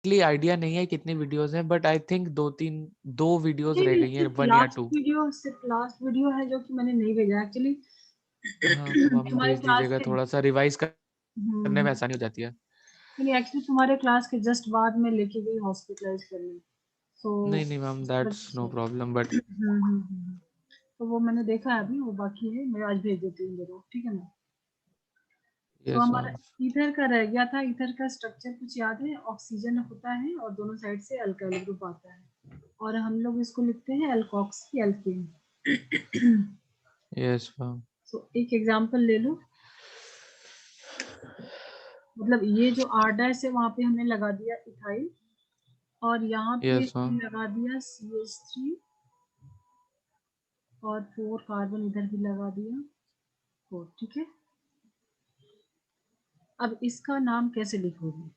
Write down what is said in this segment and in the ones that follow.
Idea नहीं है कितनी वीडियोस हैं, बट आई थिंक दो वीडियोस रह गई हैं, सिर्फ 1 या 2। लास्ट वीडियो है जो कि मैंने नहीं भेजा एक्चुअली। हाँ तो मैम तुम्हारे भेज क्लास दीजिएगा, के थोड़ा सा रिवाइज करने में हम्म, आसानी हो जाती है। नहीं एक्चुअली तुम्हारे क्लास के जस्ट बाद में लेके गई हॉस्पिटलाइज करने, सो नहीं नहीं ma'am, that's no problem, but तो वो मैंने देखा है, अभी वो बाकी है, मैं आज भेज देती हूँ जरूर, ठीक है ना। तो यस हमारा मैम। ईथर का रह गया था। ईथर का स्ट्रक्चर कुछ याद है? ऑक्सीजन होता है और दोनों साइड से अल्काइल ग्रुप आता है, और हम लोग इसको लिखते हैं alkoxy alkene. Yes ma'am. So एक एग्जांपल ले लो, मतलब ये जो R डैश है वहां पे हमने लगा दिया इथाइल, और यहाँ पे यस मैम। लगा दिया CH3, और 4 कार्बन इधर भी लगा दिया 4, ठीक है। अब इसका नाम कैसे लिखोगे?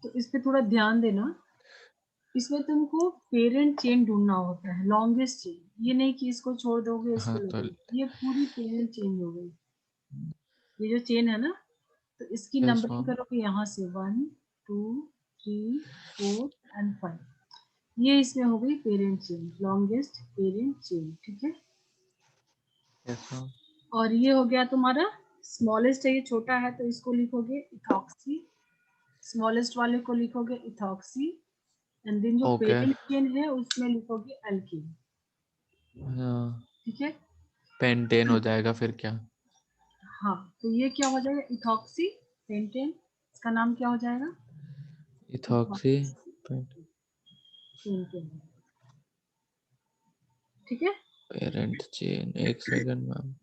तो इस पे थोड़ा ध्यान देना। इसमें तुमको पेरेंट चेन ढूंढना होता है, लॉन्गेस्ट चेन। ये नहीं कि इसको छोड़ दोगे इसको हाँ तो लगोगे, ये पूरी पेरेंट चेन हो गई। ये जो चेन है ना, तो इसकी यस नंबरिंग मैम। करोगे यहाँ से 1 2 3 4 एंड 5। ये इसमें हो गई parent chain, longest parent chain, ठीक है। Yes ma'am. और ये हो गया तुम्हारा स्मॉलेस्ट है, ये छोटा है तो इसको लिखोगे इथॉक्सी, स्मॉलेस्ट वाले को लिखोगे इथॉक्सी, एंड देन जो ओके। पेरेंट चेन है उसमें लिखोगे एल्कीन, हाँ, ठीक है। पेंटेन हो जाएगा फिर क्या? हाँ, तो ये क्या हो जाएगा? Ethoxy pentane. इसका नाम क्या हो जाएगा? इथॉक्सी पेंटेन, ठीक है। पेरेंट चेन, एक second ma'am.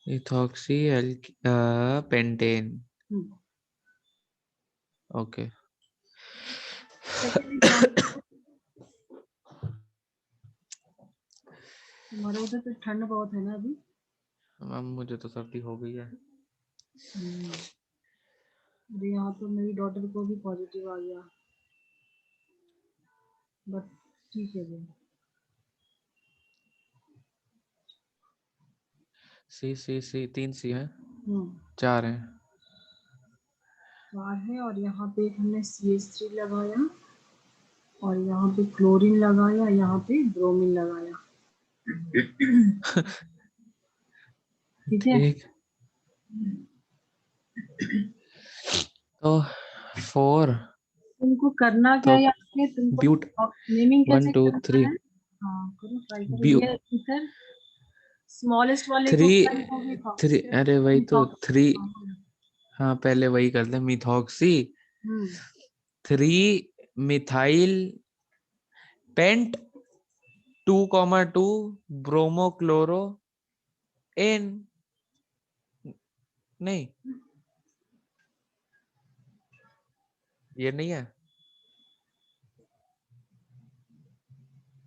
Ethoxy pentane. Okay. Second example, हमारा उधर तो ठंड बहुत है ना अभी। मैम मुझे तो सर्दी हो गई है। अरे यहाँ तो मेरी डॉटर को भी पॉजिटिव आ गया, बट ठीक है वो। सी 3 सी है, हम्म 4 है। 4 है, और यहाँ पे एक हमने CH3 लगाया, और यहाँ पे क्लोरीन लगाया, यहाँ पे ब्रोमीन लगाया, ठीक है। ठीक। तो 4, तुमको करना क्या तो है यहाँ पे, तुमको ब्यूट नेमिंग 1 कैसे 2 करना 3 है? हाँ करो, ट्राई करो। ब्यू ये इधर स्मॉलेस्ट वाले को 3 क्या लिखोगे? 3, अरे वही तो मिथॉक्सी। 3। हाँ पहले वही कर ले, मिथॉक्सी हम्म 3 मिथाइल पेंट 2,2 ब्रोमोक्लोरो एन। नहीं, ये नहीं है।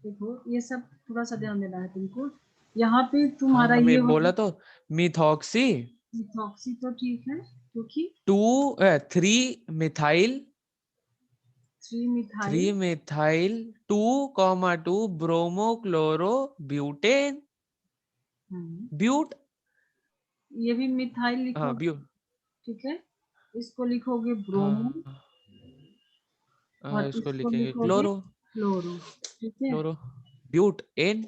देखो ये सब थोड़ा सा ध्यान देना है तुमको। यहाँ पे हाँ तुम्हारा ये हमें हो बोला गया तो मिथॉक्सी मिथॉक्सी, तो ठीक है क्योंकि 3 methyl 3 3 methyl. Methyl 2,2 bromochloro butane hmm, but. ये भी मिथाइल हाँ लिखोगे, ठीक है। इसको लिखोगे ब्रोमो, हाँ और इसको इसको लिखेंगे लिखोगे क्लोरो क्लोरो, ठीक है। Chloro butane.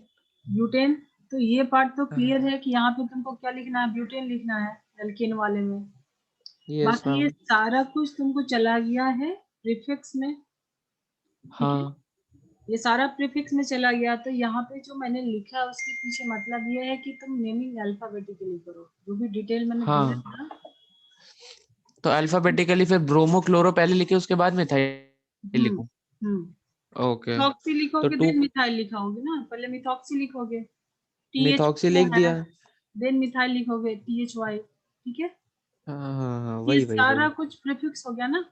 ब्यूटेन। तो ये पार्ट तो क्लियर है कि यहाँ पे तुमको क्या लिखना है? ब्यूटेन लिखना है एल्केन वाले में। यस बाकी ये मैम। सारा कुछ तुमको चला गया है प्रीफिक्स में, ठीक है। हाँ ये सारा प्रीफिक्स में चला गया, तो यहाँ पे जो मैंने लिखा है उसके पीछे मतलब ये है कि तुम नेमिंग अल्फाबेटिकली करो, जो भी डिटेल मैंने दिया हाँ, था। तो अल्फाबेटिकली फिर ब्रोमो क्लोरो पहले लिखे उसके बाद मिथाइल हम्म लिखूं? हम्म ओके। मिथॉक्सी तो लिखोगे 2 देन मिथाइल लिखाओगे ना, पहले मिथॉक्सी लिखोगे, TH मिथॉक्सी जो लिख है, दिया। देन मिथाइल लिखोगे THY, ठीक है। हाँ हाँ हाँ, ये वही वही सारा वही। कुछ प्रीफिक्स हो गया ना।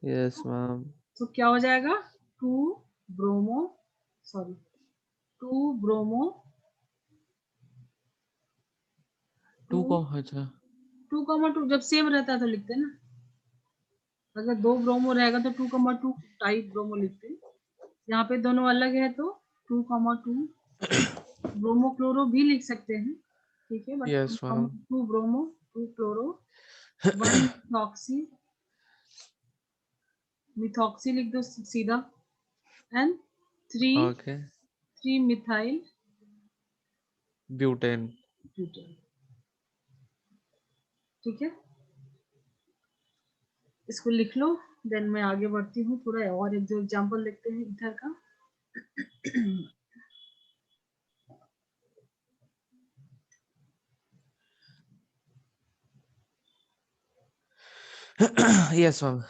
Yes ma'am. तो क्या हो जाएगा? Two bromo, sorry, 2 bromo, 2 two को अच्छा। 2,2 जब सेम रहता है तो लिखते हैं ना। अगर 2 ब्रोमो रहेगा तो 2,2 टाइप ब्रोमो लिखते हैं। यहाँ पे दोनों अलग है तो 2,2 ब्रोमोक्लोरो भी लिख सकते हैं, ठीक है, but Yes, ma'am. 2 bromo, 2 chloro, 1 methoxy, methoxy लिख दो सीधा, and 3 Okay. Methyl Butane. Butane, ठीक है, इसको लिख लो। देन मैं आगे बढ़ती हूँ, थोड़ा और एक जो एग्जांपल देखते हैं ईथर का। Yes, ma'am.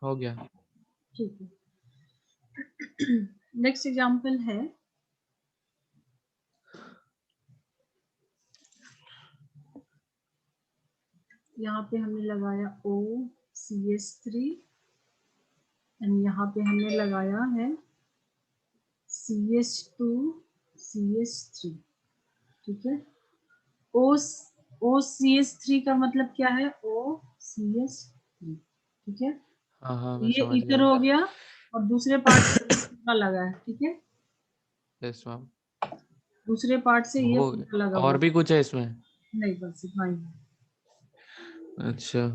हो गया। ठीक है, नेक्स्ट एग्जांपल है, यहाँ पे हमने लगाया OCH3 एंड यहाँ पे हमने लगाया है CH2CH3, ठीक है। OCH3 का मतलब क्या है? OCH3, ठीक है। हाँ हाँ, मैं ये समझ ईथर गया। हो गया और दूसरे पार्ट से पूरा लगा है, ठीक है। Yes, ma'am. दूसरे पार्ट से ये हो पूरा लगा और हुआ भी कुछ है इसमें? नहीं, बस इतना ही है। अच्छा,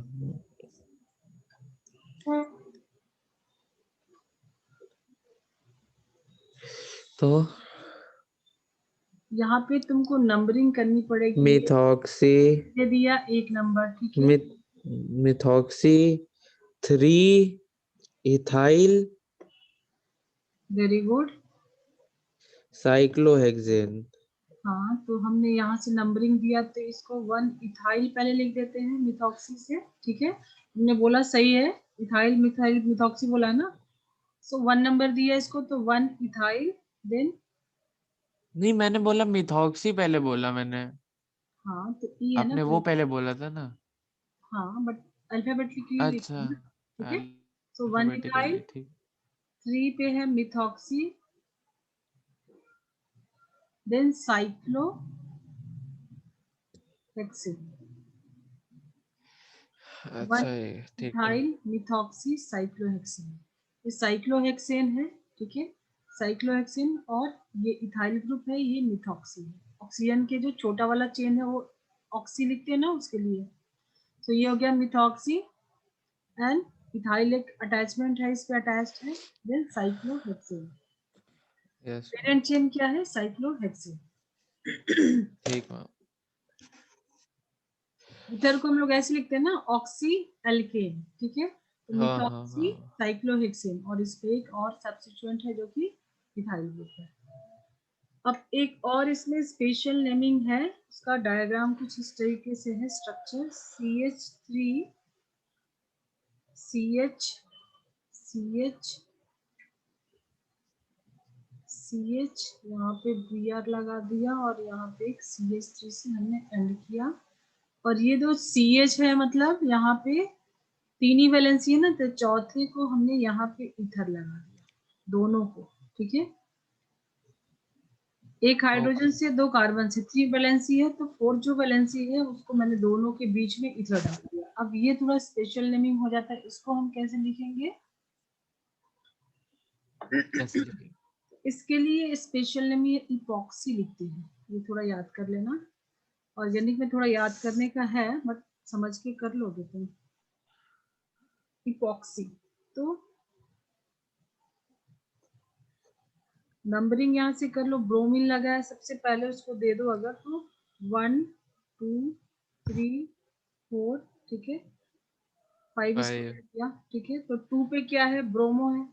तो यहाँ पे तुमको नंबरिंग करनी पड़ेगी। मिथॉक्सी, ये दिया 1 नंबर, ठीक है। Methoxy 3 ethyl very good. Cyclohexane. हाँ, तो हमने यहाँ से नंबरिंग दिया, तो इसको 1 इथाइल पहले लिख देते हैं मिथॉक्सी से, ठीक है। हमने बोला सही है, इथाइल मिथाइल मिथॉक्सी बोला है ना, सो 1 नंबर दिया इसको, तो 1 इथाइल, देन नहीं, मैंने बोला मिथॉक्सी पहले बोला मैंने। हाँ, तो ई है ना आपने वो पहले। पहले बोला था ना। हाँ, बट अल्फाबेटिकली अच्छा, लिखना है ना, ठीक है। सो 1 इथाइल, अल्फाबेटिकली ठीक। 3 पे है मिथॉक्सी, देन साइक्लोहेक्सेन, अच्छा 1 है, ठीक है। इथाइल मिथॉक्सी साइक्लोहेक्सेन, ये साइक्लोहेक्सेन है, ठीक है। साइक्लोहेक्सेन और ये इथाइल ग्रुप है, ये मिथॉक्सी है। ऑक्सीजन के जो छोटा वाला चेन है वो ऑक्सी लिखते हैं ना, उसके लिए। तो ये हो गया मिथॉक्सी एंड इथाइल एक अटैचमेंट है, इस पे अटैच्ड है, then cyclohexane. Yes ma'am, parent chain क्या है? साइक्लोहेक्सेन। ठीक मैम। इथर को हम लोग ऐसे लिखते हैं ना, ऑक्सी एल्केन, ठीक है। तो हाँ हाँ मिथॉक्सी हाँ। साइक्लोहेक्सेन, और इस पे एक और सब्स्टिट्यूएंट है जो कि इथाइल ग्रुप है। अब एक और इसमें स्पेशल नेमिंग है, उसका डायग्राम कुछ इस तरीके से है, structure CH3 CH CH CH, यहाँ पे Br लगा दिया और यहाँ पे एक CH3 से हमने एंड किया, और ये जो CH है मतलब यहाँ पे 3 ही वैलेंसी है ना, तो चौथे को हमने यहाँ पे ईथर लगा दिया, दोनों को, ठीक है। एक हाइड्रोजन ओके। से 2 कार्बन से 3 वैलेंसी है, तो 4 जो वैलेंसी है उसको मैंने दोनों के बीच में ईथर डाल दिया। अब ये थोड़ा स्पेशल नेमिंग हो जाता है, इसको हम कैसे लिखेंगे? कैसे लिखेंगे? इसके लिए स्पेशल नेमिंग इपॉक्सी लिखते हैं, ये थोड़ा याद कर लेना। ऑर्गेनिक में थोड़ा याद करने का है, बट समझ के कर लोगे तुम। इपॉक्सी, तो नंबरिंग यहाँ से कर लो। ब्रोमीन लगा है, सबसे पहले उसको दे दो अगर, तो 1 2 3 4, ठीक है। 5 इसको दे 5। दिया, ठीक है। तो 2 पे क्या है? ब्रोमो है,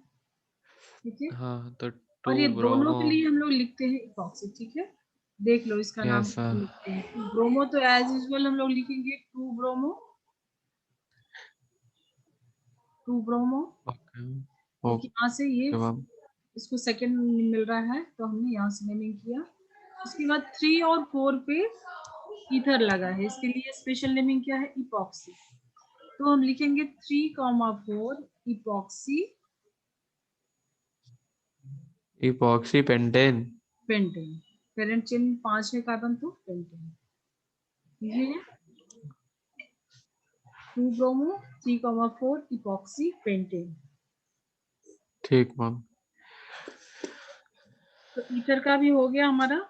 ठीक है। हाँ, तो और 2 ये दोनों ब्रोमो। के लिए हम लोग लिखते हैं इपॉक्सी, ठीक है। देख लो इसका नाम यस कैसे लिखते हैं। तो ब्रोमो तो एज यूजुअल हम लोग लिखेंगे 2 ब्रोमो, 2 ब्रोमो, ओके क्योंकि यहाँ से ये ओके मैम। इसको सेकंड मिल रहा है, तो हमने यहाँ से नेमिंग किया। उसके बाद 3 और 4 पे ईथर लगा है, इसके लिए स्पेशल नेमिंग क्या है? इपॉक्सी। तो हम लिखेंगे 3,4 epoxy epoxy pentane. Pentane. Parent chain 5 है कार्बन, तो पेंटेन। ये 2 ब्रोमो 3,4 इपॉक्सी पेंटेन। ठीक मैम। तो ईथर का भी हो गया हमारा।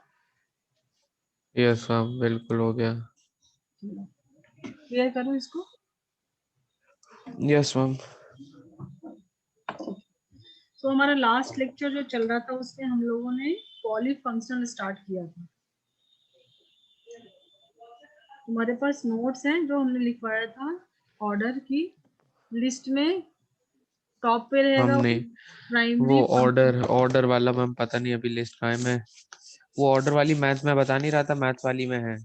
यस मैम, बिल्कुल हो गया। क्लियर करूँ इसको? Yes ma'am. तो हमारा लास्ट लेक्चर जो चल रहा था उसमें हम लोगों ने पॉलीफंक्शनल स्टार्ट किया था। तुम्हारे पास नोट्स हैं जो हमने लिखवाया था ऑर्डर की लिस्ट में, टॉप पे मैम रहेगा नहीं, प्राइमरी वो फंक्शन। ऑर्डर वाला मैम पता नहीं अभी लिस्ट कहाँ है। मैं वो ऑर्डर वाली मैथ में बता नहीं रहा था, मैथ वाली में है।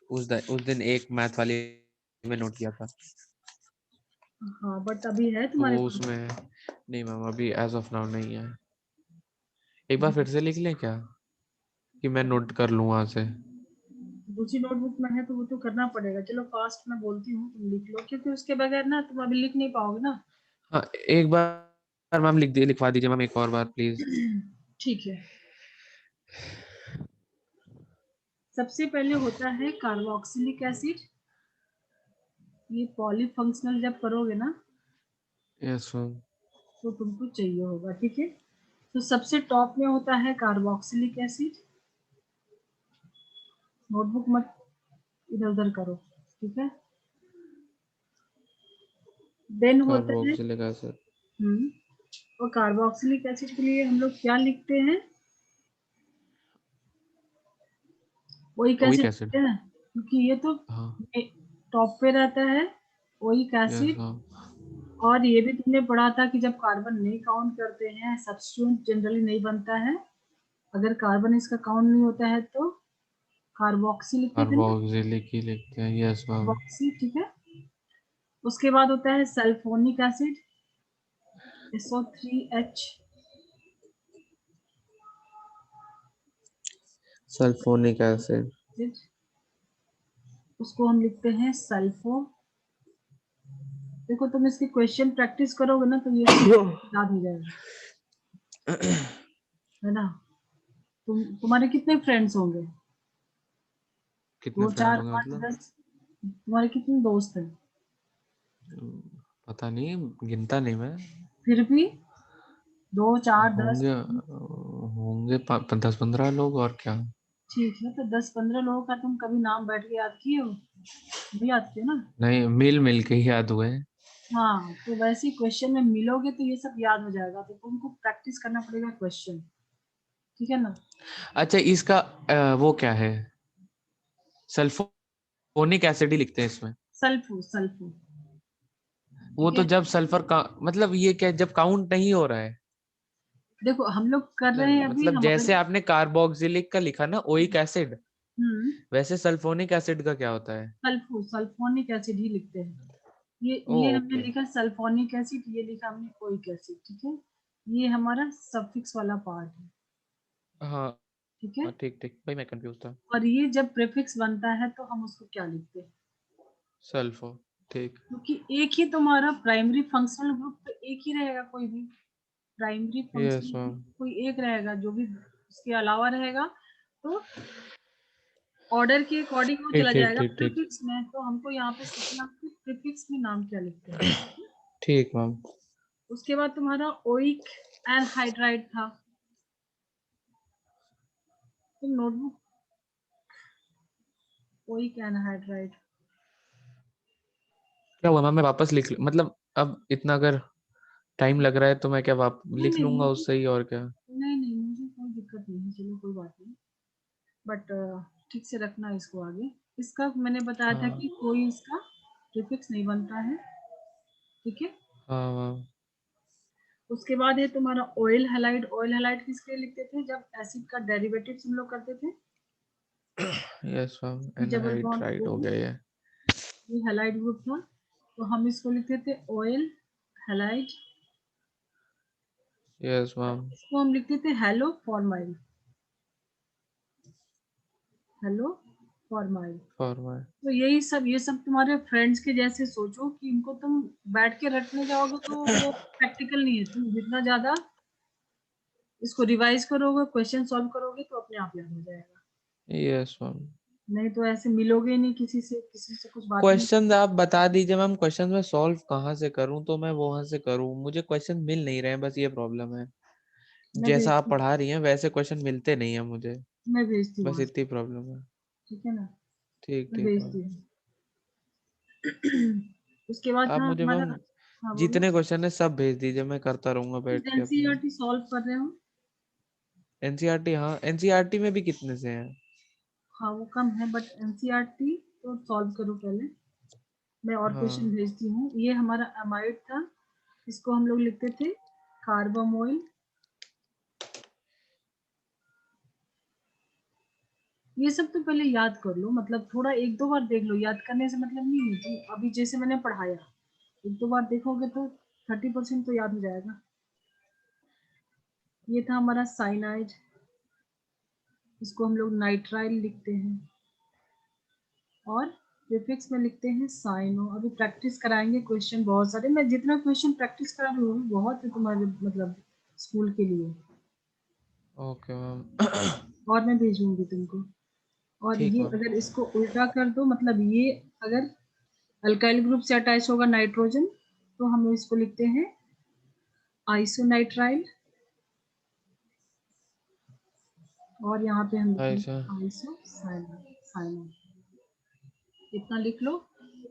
उस दिन एक मैथ वाली में नोट किया था, हाँ बट अभी है तो तुम्हारे वो पास? उसमें है। नहीं मैम, अभी एज ऑफ नाउ नहीं है। एक बार फिर से लिख लें क्या, कि मैं नोट कर लूँ वहां से? दूसरी नोटबुक में है तो वो तो करना पड़ेगा। चलो फास्ट मैं बोलती हूँ, तुम लिख लो, क्योंकि उसके बगैर ना तुम अभी लिख नहीं पाओगे ना। हाँ, एक बार मैम लिखवा दीजिए मैम, एक और बार प्लीज। ठीक है। सबसे पहले होता है कार्बोक्सिलिक एसिड। ये पॉलीफंक्शनल जब करोगे ना यस मैम। तो तुमको चाहिए होगा, ठीक है। तो सबसे टॉप में होता है कार्बोक्सिलिक एसिड। नोटबुक मत इधर उधर करो, ठीक है। देन होता है कार्बोक्सिलिक एसिड। और कार्बोक्सिलिक एसिड के लिए हम लोग क्या लिखते हैं? Oic oic acid acid. लिखते हैं, क्योंकि ये तो हाँ। टॉप पे रहता है ओइक यस एसिड। मैम। और ये भी तुमने पढ़ा था कि जब कार्बन नहीं काउंट करते हैं सब्स्टिट्यूएंट जनरली नहीं बनता है। अगर कार्बन इसका काउंट नहीं होता है तो कार्बोक्सी लिखते थे ना, कार्बोक्सिलिक ही लिखते हैं, यस मैम। कार्बोक्सी, ठीक है। उसके बाद होता है sulphonic acid, SO3H। Sulphonic acid. उसको हम लिखते हैं सल्फो। देखो तुम इसकी क्वेश्चन प्रैक्टिस करोगे ना तो ये सब याद हो जाएगा, है ना। तुम्हारे कितने फ्रेंड्स होंगे? कितने दो फ्रेंड्स चार होंगे पाँच मतलब? 10? तुम्हारे कितने दोस्त हैं? पता नहीं, गिनता नहीं मैं। फिर भी 2 4 10? होंगे होंगे 10-15 लोग, और क्या। ठीक है, तो 10 15 लोगों का तुम कभी नाम बैठ के याद किए हो? नहीं याद किए ना। नहीं, मिल मिल के ही याद हुए हैं। हाँ, तो वैसे ही क्वेश्चन में मिलोगे तो ये सब याद हो जाएगा, तो तुमको प्रैक्टिस करना पड़ेगा क्वेश्चन, ठीक है ना। अच्छा, इसका वो क्या है? सल्फोनिक एसिड ही लिखते हैं इसमें? सल्फू सल्फू, वो ठीक तो है। जब सल्फर का मतलब ये क्या, जब काउंट नहीं हो रहा है? देखो हम लोग कर रहे हैं अभी मतलब हमारे। जैसे आपने कार्बोक्सिलिक का लिखा ना, ओइक एसिड, हम्म। वैसे सल्फोनिक एसिड का क्या होता है? सल्फू सल्फोनिक एसिड ही लिखते हैं। ये हमने ओके। लिखा सल्फोनिक एसिड, ये लिखा हमने ओइक एसिड, ठीक है। ये हमारा सफिक्स वाला पार्ट है, हाँ। ठीक है। हाँ, ठीक ठीक भाई, मैं कंफ्यूज था। और ये जब प्रीफिक्स बनता है तो हम उसको क्या लिखते हैं? सल्फो। ठीक। क्योंकि एक ही तुम्हारा प्राइमरी फंक्शनल ग्रुप तो एक ही रहेगा, कोई भी primary yes functional group ma'am. कोई एक रहेगा, जो भी उसके अलावा रहेगा तो ऑर्डर के अकॉर्डिंग वो ठीक चला ठीक जाएगा ठीक ठीक। प्रीफिक्स में। तो हमको यहाँ पे सीखना कि प्रीफिक्स में नाम क्या लिखते हैं। ठीक मैम। उसके बाद तुम्हारा ओइक एनहाइड्राइड था। तुम नोटबुक, ओइक एनहाइड्राइड। क्या हुआ मैम, मैं वापस मतलब अब इतना अगर टाइम लग रहा है तो मैं क्या नहीं लिख नहीं लूंगा मुझे, उससे ही, और क्या। नहीं नहीं मुझे कोई दिक्कत नहीं है, चलो कोई बात नहीं। बट ठीक से रखना इसको आगे। इसका मैंने बताया था हाँ। कि कोई इसका प्रीफिक्स नहीं बनता है, ठीक है। हाँ मैम। उसके बाद है तुम्हारा ऑयल हैलाइड। ऑयल हैलाइड किसके लिए लिखते थे? जब एसिड का डेरिवेटिव हम लोग करते थे, yes ma'am, double bond anhydride ओ, हो गया ये। ये हैलाइड ग्रुप था, तो हम इसको लिखते थे ऑयल हैलाइड। Yes ma'am. इसको हम लिखते थे hello formyl, hello formyl. Formal. तो यही सब, ये सब तुम्हारे फ्रेंड्स के जैसे सोचो कि इनको तुम बैठ के रटने जाओगे तो वो प्रैक्टिकल नहीं है। तुम जितना ज्यादा इसको रिवाइज करोगे, क्वेश्चन सॉल्व करोगे तो अपने आप याद हो जाएगा। Yes ma'am. नहीं तो ऐसे मिलोगे ही नहीं किसी से कुछ बात नहीं। क्वेश्चन आप बता दीजिए मैम, क्वेश्चन मैं सॉल्व कहाँ से करूँ, तो मैं वहां से करूँ, मुझे क्वेश्चन मिल नहीं रहे हैं, बस ये प्रॉब्लम है। मैं जैसा आप भेजती पढ़ा रही हैं वैसे क्वेश्चन मिलते नहीं है मुझे, मैं भेजती हूँ बस वहाँ से, इतनी प्रॉब्लम है। ठीक है ना, ठीक मैं ठीक मैम। भेजती हूँ। उसके बाद आप था मुझे हमारा, मैम हाँ बोलो। जितने क्वेश्चन है सब भेज दीजिए, मैं करता रहूंगा बैठ के अपना। एनसीईआरटी सॉल्व कर रहे हो? एनसीईआरटी, हाँ एनसीईआरटी में भी कितने से हैं? हाँ वो कम है, बट एनसीईआरटी तो सॉल्व करो पहले, मैं और क्वेश्चन हाँ भेजती हूँ। ये हमारा अमाइड था, इसको हम लोग लिखते थे कार्बामोइल। ये सब तो पहले याद कर लो, मतलब थोड़ा एक दो बार देख लो, याद करने से मतलब नहीं है कि अभी जैसे मैंने पढ़ाया एक दो बार देखोगे तो 30% तो याद हो जाएगा। ये था हमारा साइनाइड, इसको हम लोग नाइट्राइल लिखते हैं, और प्रीफिक्स में लिखते हैं साइनो। अभी प्रैक्टिस कराएंगे क्वेश्चन बहुत सारे, मैं जितना क्वेश्चन प्रैक्टिस करा रही हूँ बहुत है तुम्हारे मतलब स्कूल के लिए, ओके मैम। और मैं भेजूंगी तुमको। और ठीक ये मैम। अगर इसको उल्टा कर दो, मतलब ये अगर अल्काइल ग्रुप से अटैच होगा नाइट्रोजन, तो हम इसको लिखते हैं आइसोनाइट्राइल, और यहाँ पे हम अच्छा। लिखेंगे आइसोसाइनाइड। इतना लिख लो,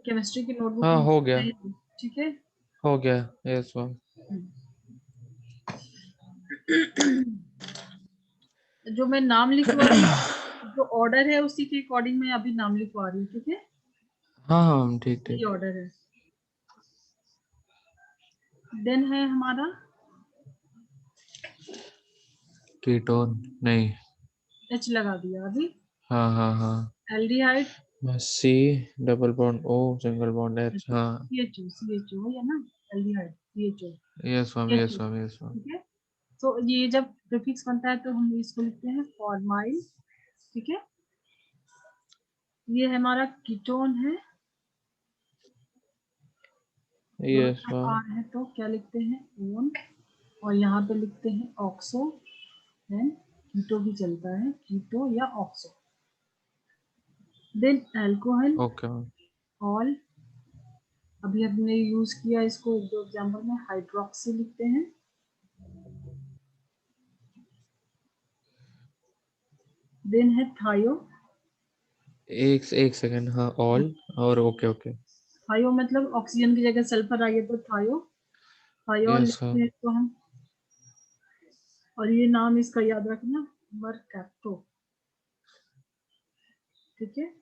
केमिस्ट्री की नोटबुक हाँ में हो गया, चाहिए, ठीक है। हो गया। Yes ma'am. जो मैं नाम लिखवा रही हूँ, जो ऑर्डर है उसी के अकॉर्डिंग मैं अभी नाम लिखवा रही हूँ, ठीक है। हाँ हाँ मैम, ठीक यही ठीक। ऑर्डर है। देन है हमारा कीटोन नहीं। एच लगा दिया अभी, हाँ हाँ हाँ। Aldehyde, c double bond o single bond h, हाँ। सी एच ओ है ना, aldehyde CHO, yes ma'am, yes CHO, ma'am, yes ma'am. ठीक है। तो ये जब प्रीफिक्स बनता है तो हम इसको लिखते हैं फॉर्माइल, ठीक है। ये हमारा कीटोन है, यस दोनों मैम। आर है तो क्या लिखते हैं ओन, और यहाँ पे लिखते हैं ऑक्सो, देन कीटो भी चलता है, कीटो या oxo. Then alcohol, okay ma'am. All, अभी हमने यूज किया इसको एक दो एग्जाम्पल में, हाइड्रोक्सी लिखते हैं। देन है थायो, एक सेकंड, हाँ ऑल और ओके ओके। थायो मतलब ऑक्सीजन की जगह सल्फर आ गया तो थायो, थायोल यस लिखते मैम। हैं तो हम, और ये नाम इसका याद रखना, मरकैप्टो, ठीक है।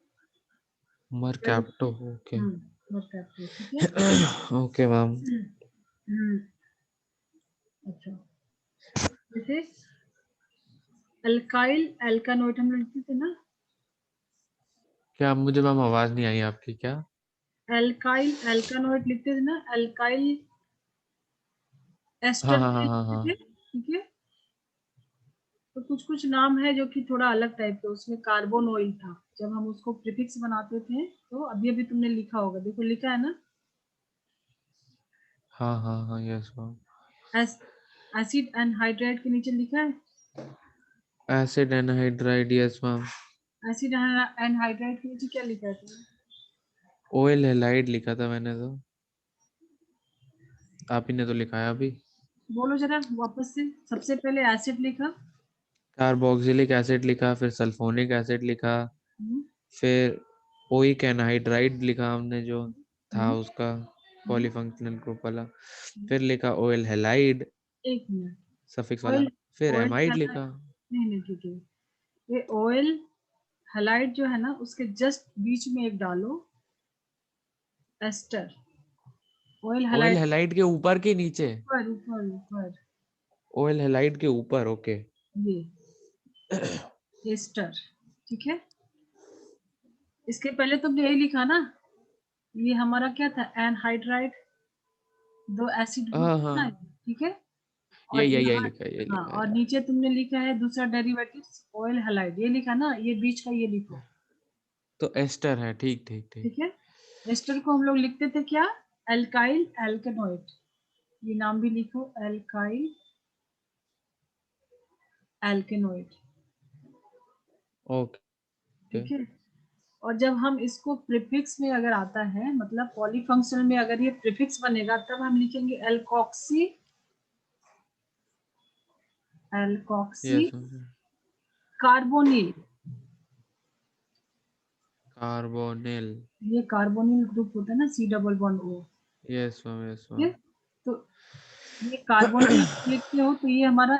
Mercapto, okay. मरकैप्टो, ठीक है। Okay ma'am. हम्म, अच्छा, जैसे अल्काइल एल्कानोइड हम लोग लिखते थे ना, क्या मुझे मैम आवाज नहीं आई आपकी, क्या? अल्काइल एल्कानोइड लिखते थे ना, अल्काइल हाँ एस्टर हाँ हाँ हाँ लिखते थे, हाँ। ठीक है। तो कुछ कुछ नाम है जो कि थोड़ा अलग टाइप के, उसमें कार्बन ऑयल था, जब हम उसको प्रीफिक्स बनाते थे तो अभी अभी तुमने लिखा होगा, देखो लिखा है ना, हाँ हाँ हाँ, yes ma'am. S, acid anhydride के नीचे लिखा है, acid anhydride, yes ma'am. Acid anhydride के नीचे क्या लिखा है तुमने? ओएल हैलाइड लिखा था मैंने तो, आप ही ने तो लिखाया अभी। बोलो जरा वापस से, सबसे पहले एसिड लिखा, कार्बोक्सिलिक एसिड लिखा, फिर सल्फोनिक एसिड लिखा, हम्म, फिर ओइक एनहाइड्राइड लिखा हमने जो था हम्म, उसका हम्म, पॉलीफंक्शनल ग्रुप वाला, हम्म। फिर लिखा ओएल हैलाइड एक मिनट, सफिक्स वाला, ऑयल, फिर ऑयल एमाइड हैलाइड, लिखा। नहीं नहीं ठीक है, ये ऑयल हैलाइड जो है ना उसके जस्ट बीच में एक डालो ester, oil ol halide halide के ऊपर के नीचे? ऊपर ऊपर ऊपर, ओएल हैलाइड के ऊपर, ओके। ये एस्टर, ठीक है। इसके पहले तुमने यही लिखा ना, ये हमारा क्या था एनहाइड्राइड, दो एसिड ग्रुप हाँ था ना, हाँ, ठीक है। ये और यही यहाँ, लिखा है, यही हाँ, लिखा और है। नीचे तुमने लिखा है दूसरा डेरिवेटिव ऑयल हैलाइड, ये लिखा ना, ये बीच का ये लिखो, तो एस्टर है, ठीक ठीक ठीक। ठीक है। एस्टर को हम लोग लिखते थे क्या, एल्काइल एल्केनोइड, ये नाम भी लिखो एल्काइल एल्केनोइड, ओके। ठीक है। और जब हम इसको प्रीफिक्स में अगर आता है, मतलब पॉलीफंक्शनल में अगर ये प्रीफिक्स बनेगा तब हम लिखेंगे alkoxy alkoxy yes ma'am, carbonyl, carbonyl, ये कार्बोनिल ग्रुप होता है ना, C double bond O। Yes ma'am, yes ठीक है, मैम। तो ये कार्बोनिल लिखते हो तो ये हमारा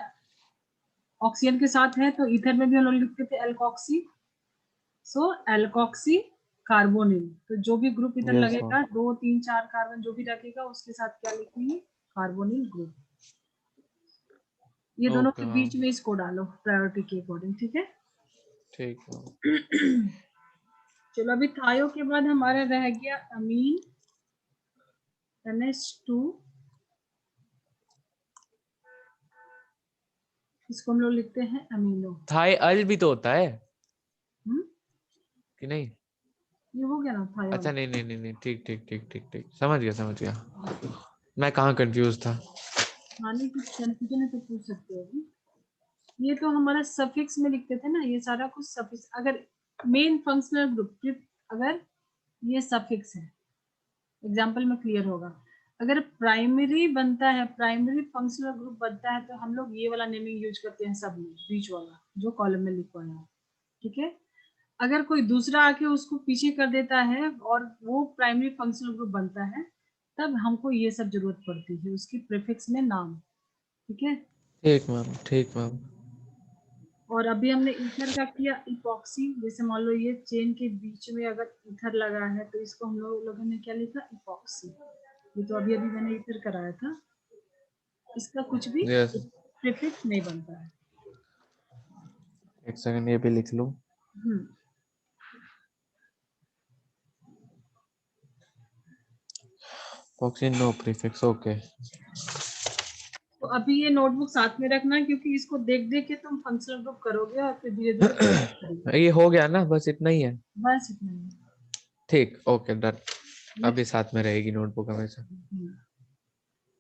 ऑक्सीजन के साथ है, तो ईथर में भी हम लोग लिखते थे एल्कोक्सी। सो एल्कोक्सी कार्बोनिल, तो जो भी ग्रुप इधर यस मैम, लगेगा 2 3 4 कार्बन जो भी रखेगा उसके साथ क्या लिखेंगे, कार्बोनिल ग्रुप। ये दोनों ओके के मैम, बीच में इसको डालो प्रायोरिटी के अकॉर्डिंग, ठीक है। ठीक मैम। चलो अभी थायो के बाद हमारा रह गया अमीन NH2, इसको हम लोग लिखते हैं अमीनो। थाई अल भी तो होता है हम्म, कि नहीं? ये हो गया ना थायो। अच्छा, नहीं नहीं नहीं नहीं, ठीक ठीक ठीक ठीक ठीक, समझ गया समझ गया। मैं कहाँ कंफ्यूज था। हाँ नहीं, कुछ कंफ्यूजन है तो पूछ सकते हो अभी। ये तो हमारा सफिक्स में लिखते थे ना, ये सारा कुछ सफिक्स। अगर मेन फंक्शनल ग्रुप, अगर ये सफिक्स है, एग्जाम्पल में क्लियर होगा। अगर प्राइमरी बनता है, प्राइमरी फंक्शनल ग्रुप बनता है, तो हम लोग ये वाला नेमिंग यूज करते हैं सब में, बीच वाला जो कॉलम में लिखवाया है, ठीक है। अगर कोई दूसरा आके उसको पीछे कर देता है और वो प्राइमरी फंक्शनल ग्रुप बनता है, तब हमको ये सब जरूरत पड़ती है उसकी प्रीफिक्स में नाम, ठीक है। ठीक मैम, ठीक मैम। और अभी हमने ईथर का किया इपॉक्सी, जैसे मान लो ये चेन के बीच में अगर ईथर लगा है तो इसको हम लोगों ने क्या लिखा, इपॉक्सी। ये तो अभी अभी मैंने ईथर कराया था, इसका कुछ भी यस, प्रीफिक्स नहीं बनता है। एक सेकंड ये भी लिख लूं। हम्म, ऑक्सीजन नो प्रीफिक्स, ओके। तो अभी ये नोटबुक साथ में रखना, क्योंकि इसको देख देख के तुम फंक्शनल ग्रुप करोगे और फिर धीरे धीरे करोगे। ये हो गया ना, बस इतना ही है। बस इतना ही। ठीक, ओके, डन। अभी नेक्स्ट। साथ में रहेगी नोटबुक हमेशा।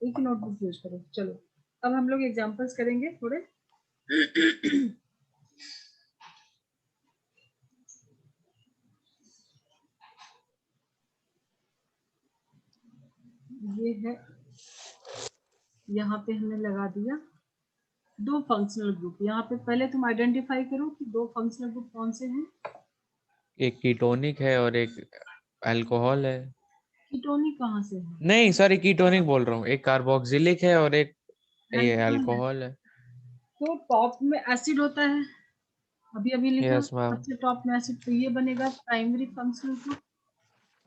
एक ही नोटबुक यूज करो। चलो अब हम लोग एग्जांपल्स करेंगे थोड़े। ये है, यहाँ पे हमने लगा दिया दो फंक्शनल ग्रुप। यहाँ पे पहले तुम आइडेंटिफाई करो कि दो फंक्शनल ग्रुप कौन से हैं। एक कीटोनिक है और एक अल्कोहल है। कीटोनिक कहाँ से है? नहीं सॉरी, कीटोनिक बोल रहा हूँ। एक कार्बोक्सिलिक है और एक ये अल्कोहल है। अल्कोहल है। तो टॉप में एसिड होता है, अभी अभी लिखा यस मैम। सबसे टॉप में एसिड, तो ये बनेगा प्राइमरी फंक्शनल ग्रुप।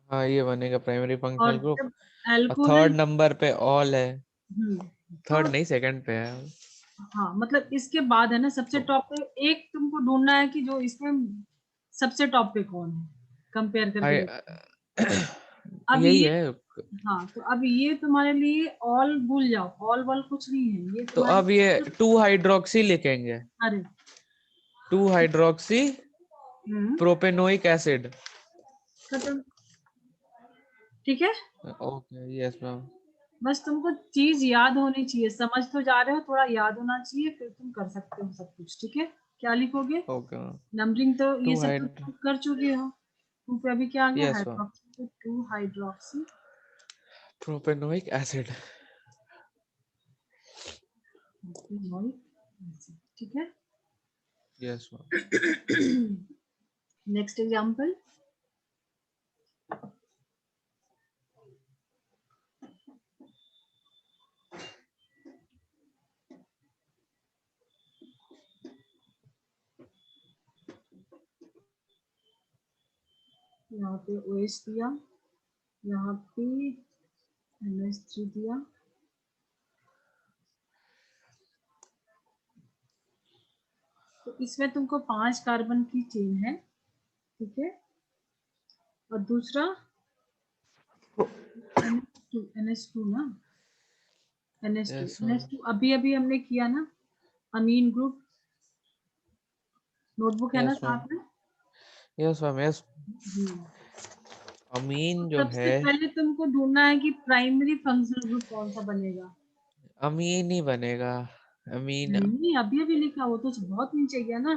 हाँ, ये बनेगा प्राइमरी और फंक्शनल ग्रुप। जब और अल्कोहल, थर्ड नंबर पे ऑल है। तो थर्ड नहीं, सेकंड पे है। हाँ मतलब इसके बाद है ना, सबसे टॉप पे एक तुमको ढूंढना है कि जो इसमें सबसे टॉप पे कौन है, कंपेयर करके हाय, देखो। अब यही ये, है। हाँ तो अब ये तुम्हारे लिए ऑल भूल जाओ, ऑल वॉल कुछ नहीं है ये तो अब ये तुम्हारे। 2 हाइड्रोक्सी लिखेंगे। अरे 2 हाइड्रोक्सी हम्म, प्रोपेनोइक एसिड। खत्म, ठीक है। Okay, yes ma'am. बस तुमको चीज याद होनी चाहिए, समझ तो जा रहे हो, थोड़ा याद होना चाहिए, फिर तुम कर सकते हो सब कुछ, ठीक है। क्या लिखोगे, ओके मैम। नंबरिंग तो ये टू सब तो हाइड तुम कर चुके हो। टू पे अभी क्या आ गया, यस मैम, हाइड्रोक्सी, तो 2 hydroxy propanoic acid. Propanoic acid, ठीक है। Yes ma'am. नेक्स्ट एग्जांपल, यहाँ पे OH दिया, यहाँ पे NH3 दिया, तो इसमें तुमको 5 कार्बन की चेन है, ठीक है। और दूसरा NH2 ना, NH2 यस मैम, NH2 अभी अभी हमने किया ना, अमीन ग्रुप। नोटबुक है ना यस मैम, साथ में। Yes ma'am, yes. हम्म, तो अमीन जो सबसे है, पहले तुमको ढूंढना है कि प्राइमरी फंक्शनल ग्रुप कौन सा बनेगा। अमीन ही बनेगा। अमीन। नहीं नहीं, अभी अभी लिखा, वो तो बहुत नीचे गया ना,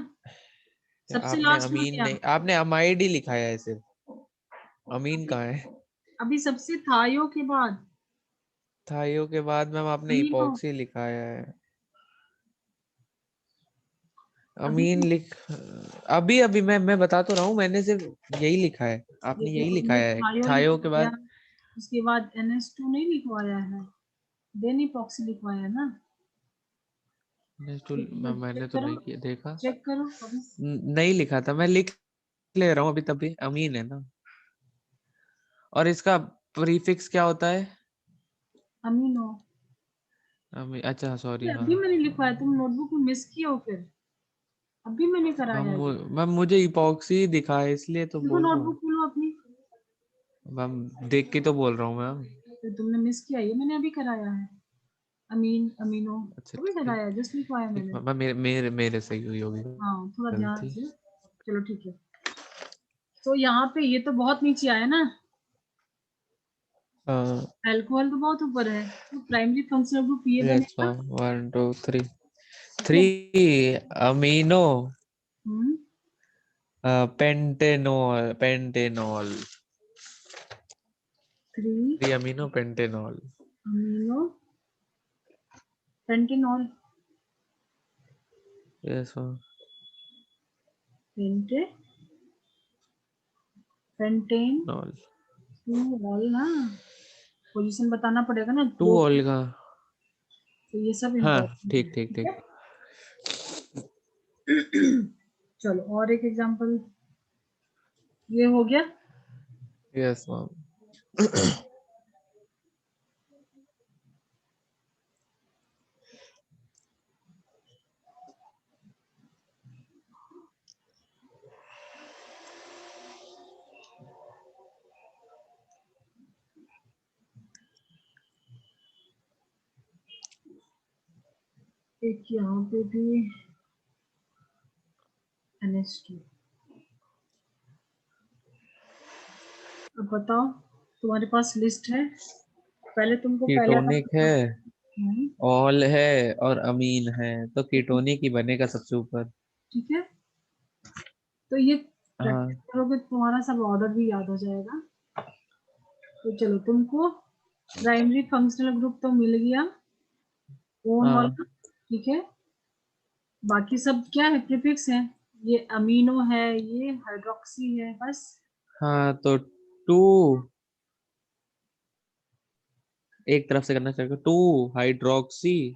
सबसे आपने लास्ट में अमीन क्या। नहीं, आपने अमाइड ही लिखाया है सिर्फ। अमीन अभी कहाँ है? अभी सबसे थायो के बाद थाइयो के बाद मैम आपने अमीनो। इपॉक्सी लिखाया है। अमीन लिख, अभी अभी मैं बता तो रहा हूँ, मैंने सिर्फ यही लिखा है, आपने यही लिखा ये है थायो थायो के लिखवाया, बाद। उसके बाद NH2 नहीं लिखवाया है, देन इपॉक्सी लिखवाया है ना। मैंने चेक तो करो, नहीं किया, देखा चेक करो अभी। नहीं लिखा था, मैं लिख ले रहा हूँ अभी, तभी अमीन है ना। और इसका प्रीफिक्स क्या होता है? अमीनो। अच्छा सॉरी, हाँ। अभी मैंने लिखवाया, तुम नोटबुक में मिस किए हो फिर, अभी मैंने कराया है। मैम मुझे इपॉक्सी दिखा है, इसलिए तो देखो बोल रहा हूँ नोटबुक खोलो अपनी, मैम, देख के तो बोल रहा हूँ मैम। तो तुमने मिस किया, ये मैंने अभी कराया है। अमीन, अमीनो अच्छा अभी ठीक, कराया है, जस्ट लिखवाया ठीक मैंने। मैम, मेरे से ही हुई होगी हाँ थोड़ा ध्यान गलती। से। चलो ठीक है। तो यहाँ पे ये तो बहुत नीचे आया ना, अल्कोहल तो बहुत ऊपर है, तो प्राइमरी फंक्शनल ग्रुप ये यस बनेगा। मैम, 1 2 3, ठीक है। 3 amino hmm. Pentanol 3 3 amino pentanol. Amino pentanol, yes ma'am. Pente pentanol 2 ol ना, पोजीशन बताना पड़ेगा ना 2 दो, ऑल का। तो ये सब हाँ इम्पोर्टेंट है, ठीक ठीक ठीक ठीक। है। चलो और एक एग्जांपल, ये हो गया। Yes ma'am. एक यहाँ पे भी NH2। अब बताओ, तुम्हारे पास लिस्ट है, पहले तुमको पहले कीटोनिक है, हम्म, ऑल है और अमीन है, तो कीटोनिक ही बनेगा सबसे ऊपर। ठीक है। तो ये प्रैक्टिस हाँ करोगे तो तुम्हारा सब ऑर्डर भी याद हो जाएगा। तो चलो तुमको प्राइमरी फंक्शनल ग्रुप तो मिल गया, ओन हाँ वाला, ठीक है। बाकी सब क्या है, प्रीफिक्स है, ये अमीनो है, ये हाइड्रोक्सी है, बस। हाँ, तो 2 एक तरफ से करना चाहिए, 2 हाइड्रोक्सी।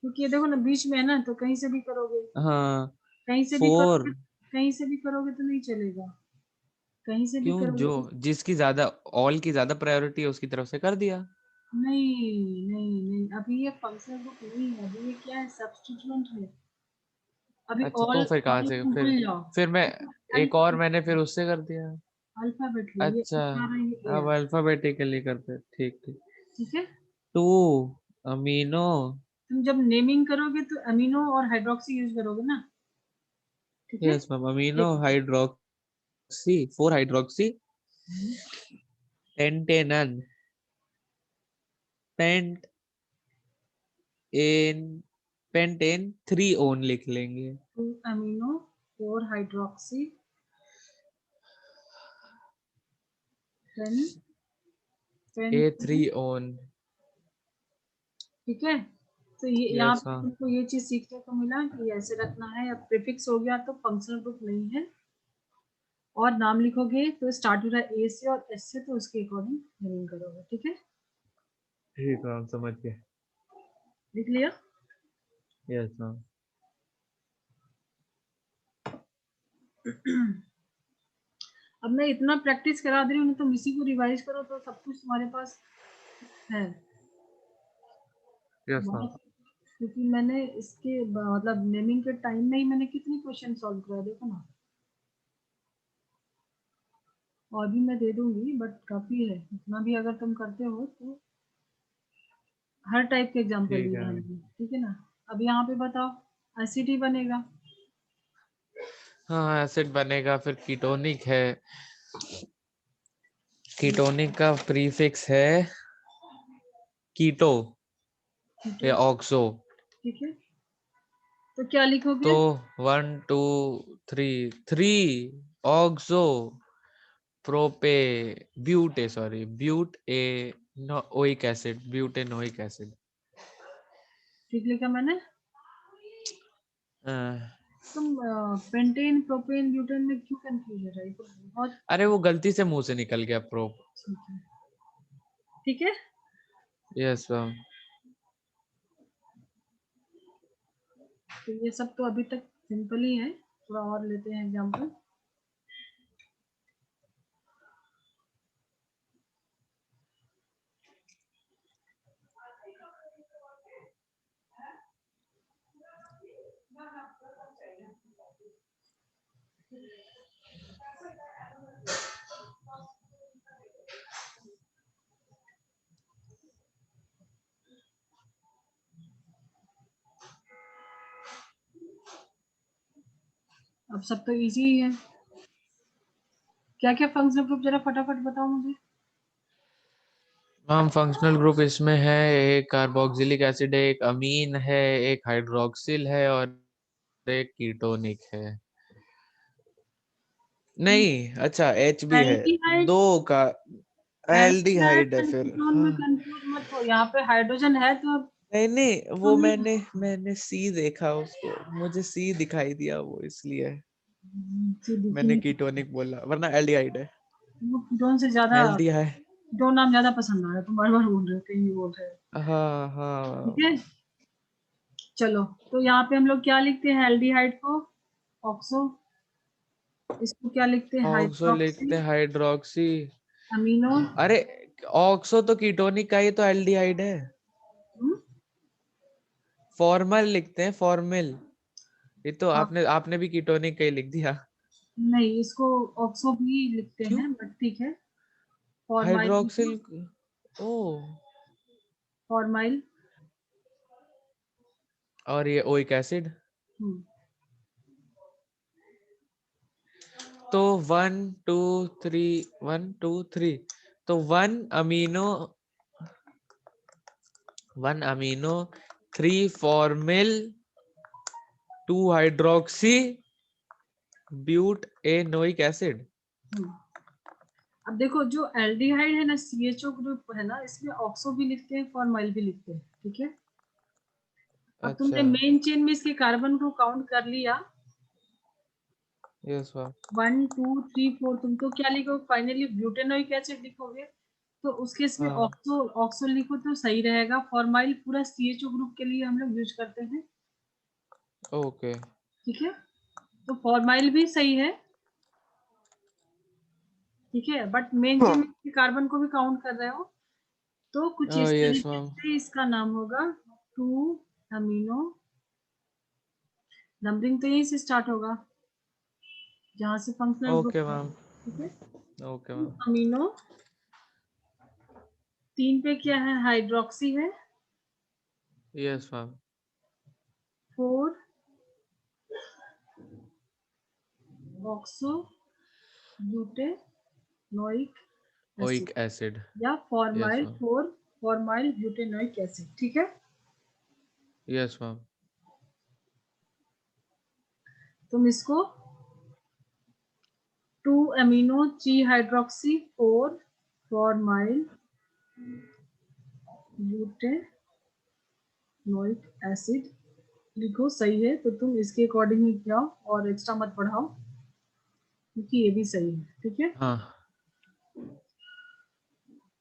क्योंकि ये देखो ना बीच में है ना, तो कहीं से भी करोगे, हाँ कहीं से भी 4, करोगे, कहीं से भी करोगे तो नहीं चलेगा, कहीं से भी क्यों, करोगे जो तो। जिसकी ज्यादा, ऑल की ज्यादा प्रायोरिटी है उसकी तरफ से कर दिया। नहीं नहीं नहीं, अभी ये फंक्शनल ग्रुप नहीं है, अभी ये क्या है, सब्स्टिट्यूएंट है। अभी अच्छा ऑल तो फिर कहाँ ऑल से, तुम भूल जाओ। फिर मैं एक और अल्फाबेट, मैंने फिर उससे कर दिया। अल्फाबेट लो, ये अच्छा, आ रहा है, ये अब अल्फाबेटिकली करते, ठीक ठीक। ठीक है। 2 अमीनो, तुम जब नेमिंग करोगे तो अमीनो और हाइड्रोक्सी यूज करोगे ना, ठीक है। यस मैम, अमीनो एक hydroxy, 4 hydroxy hmm, pentanone, pentane pentane 3 one लिख लेंगे। 2 amino 4 hydroxy pen A3 pentane, one. ठीक है। तो ये यहाँ यस पे मैम। तुमको ये चीज सीखने को मिला कि ऐसे रखना है, अब प्रीफिक्स हो गया तो फंक्शनल ग्रुप नहीं है, और नाम लिखोगे तो स्टार्ट हो रहा है ए से और एस से, तो उसके अकॉर्डिंग नेमिंग करोगे, ठीक है। ठीक है, हम समझ गए। लिख लिया। Yes ma'am. अब मैं इतना प्रैक्टिस करा दे रही हूँ, तुम इसी को रिवाइज करो तो सब कुछ तुम्हारे पास है। Yes ma'am. बहुत, क्योंकि मैंने इसके मतलब नेमिंग के टाइम में ही मैंने कितनी क्वेश्चन सॉल्व करा, देखो ना। और भी मैं दे दूंगी बट काफी है, इतना भी अगर तुम करते हो तो हर टाइप के एग्जाम्पल ठीक लिए है हैं मैम। मैंने, ठीक है ना। अब यहाँ पे बताओ, एसिड ही बनेगा। हाँ एसिड बनेगा, फिर कीटोनिक है, कीटोनिक का प्रीफिक्स है कीटो ठीक या है, ऑक्सो। ठीक है। तो क्या तो लिखोगे? 1 2 3, 3 oxo prope bute sorry butanoic acid, butanoic acid. ठीक लिखा मैंने। तुम पेंटेन प्रोपेन ब्यूटेन में क्यों कंफ्यूज हो रही? तो बहुत अरे वो गलती से मुंह से निकल गया प्रो। ठीक है, ठीक है। Yes ma'am. तो ये सब तो अभी तक सिंपल ही है, थोड़ा और लेते हैं एग्जांपल। अब सब तो इजी ही है। क्या क्या फंक्शनल ग्रुप जरा फटाफट बताओ मुझे। मैम फंक्शनल ग्रुप इसमें है, एक कार्बोक्सिलिक एसिड है, एक अमीन है, एक हाइड्रोक्सिल है और एक कीटोनिक है। नहीं, अच्छा एच भी है। एल्डिहाइड, दो का एल्डिहाइड एल्डिहाइड है और फिर। कीटोन हाँ में कंफ्यूज मत हो, यहाँ पे हाइड्रोजन है तो नहीं नहीं, वो कीटोन नहीं मैंने मैंने सी देखा उसको, मुझे सी दिखाई दिया वो इसलिए मैंने दिखेंगे। कीटोनिक बोला, वरना एल्डिहाइड है। वो कीटोन से ज्यादा, एल्डिहाइड। कीटोन नाम ज्यादा पसंद आ रहा है, तुम बार बार बोल रहे हो, कहीं बोल रहे हो। हाँ ठीक हाँ। है, चलो। तो यहाँ पे हम लोग क्या लिखते हैं? एल्डिहाइड को ऑक्सो, इसको क्या लिखते हैं? ऑक्सो हाइड्रोक्सी लिखते हाइड्रोक्सी। अमीनो। अरे ऑक्सो तो कीटोनिक का ही तो एल्डिहाइड है। हम्म, फॉर्मल लिखते हैं, फॉर्मल। ये तो हाँ, आपने आपने भी कीटोनिक का ही लिख दिया। नहीं इसको ऑक्सो भी लिखते क्यों? हैं, बट ठीक है। फॉर्माइल लिखो, हाइड्रोक्सिल। ओ। फॉर्माइल। और ये ओइक एसिड। हम्म, तो 1 2 3 तो one amino 3 formyl 2 hydroxy butanoic acid. Hmm. अब देखो, जो एल्डिहाइड है ना, सीएचओ ग्रुप है ना, इसमें ऑक्सो भी लिखते हैं, फॉर्माइल भी लिखते हैं, ठीक है। अब अच्छा। तुमने मेन चेन में इसके कार्बन को काउंट कर लिया, यस मैम। 1 2 3 4, तुम तो क्या लिखोगे फाइनली? ब्यूटेनोइक एसिड लिखोगे। तो उसके इसमें हाँ। ऑक्सो, ऑक्सो लिखो तो सही रहेगा। फॉर्माइल पूरा सीएचओ ग्रुप के लिए हम लोग यूज करते हैं, ओके। ठीक है। तो फॉर्माइल भी सही है, ठीक है, बट मेन चेन में कार्बन को भी काउंट कर रहे हो, तो कुछ इस यस तरीके मैम। से इसका नाम होगा 2 अमीनो। नंबरिंग तो यहीं से स्टार्ट होगा, जहां से फंक्शनल ग्रुप ओके है, मैम। ठीक है। Okay to ma'am. अमीनो 3 पे क्या है? हाइड्रोक्सी है। Yes ma'am. 4 oxo butanoic acid, oic acid. या yes formyl ma'am. 4 formyl butanoic acid, ठीक है। Yes ma'am. तुम इसको 2 amino 3 hydroxy 4 formyl butanoic acid लिखो, सही है। तो तुम इसके अकॉर्डिंग ही जाओ और एक्स्ट्रा मत पढ़ाओ, क्योंकि ये भी सही है, ठीक है। हाँ।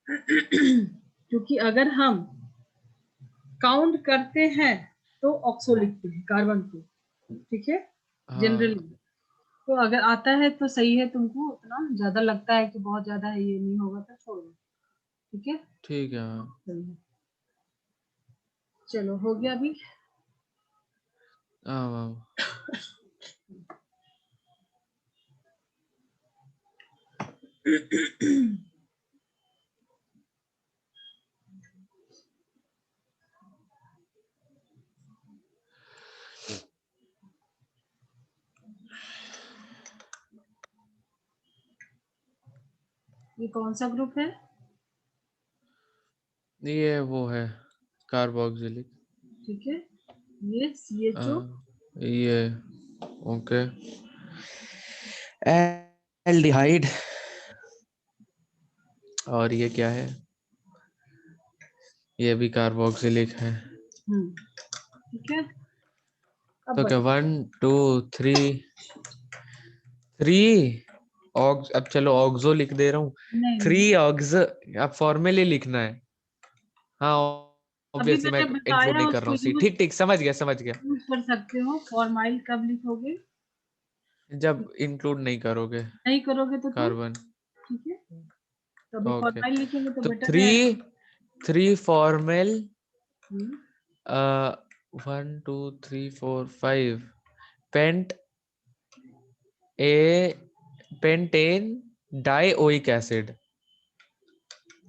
क्योंकि अगर हम काउंट करते हैं तो ऑक्सो लिखते हैं कार्बन को, ठीक है, जनरली। हाँ। तो अगर आता है तो सही है, तुमको उतना ज्यादा लगता है कि बहुत ज्यादा है, ये नहीं होगा तो छोड़ दो, ठीक है। ठीक है मैम। सही है। चलो, हो गया अभी। हाँ मैम। ये कौन सा ग्रुप है? ये वो है कार्बोक्सिलिक। ठीक है, ये CHO। ये ओके। एल्डिहाइड। और ये क्या है? ये भी कार्बोक्सिलिक है। ठीक है। अब तो क्या बताओ। 1 2 3 3 ऑक्स, अब चलो ऑक्सो लिख दे रहा हूँ। नहीं 3 नहीं, ऑक्स, अब फॉर्मूले लिखना है। हाँ, अभी ऑब्वियसली मैं मैंने इंक्लूड बताया नहीं कर रहा उसको हूँ सी। यूज ठीक ठीक, समझ गया समझ गया। यूज कर सकते हो। फॉर्माइल कब लिखोगे? जब इंक्लूड नहीं करोगे नहीं करोगे तो तुम, कार्बन। ठीक है, तो अभी ओके, फॉर्माइल लिखेंगे तो तो बेटर थ्री रहेगा। 3 formal, hmm, 1 2 3 4 5 pent a pentane dioic acid,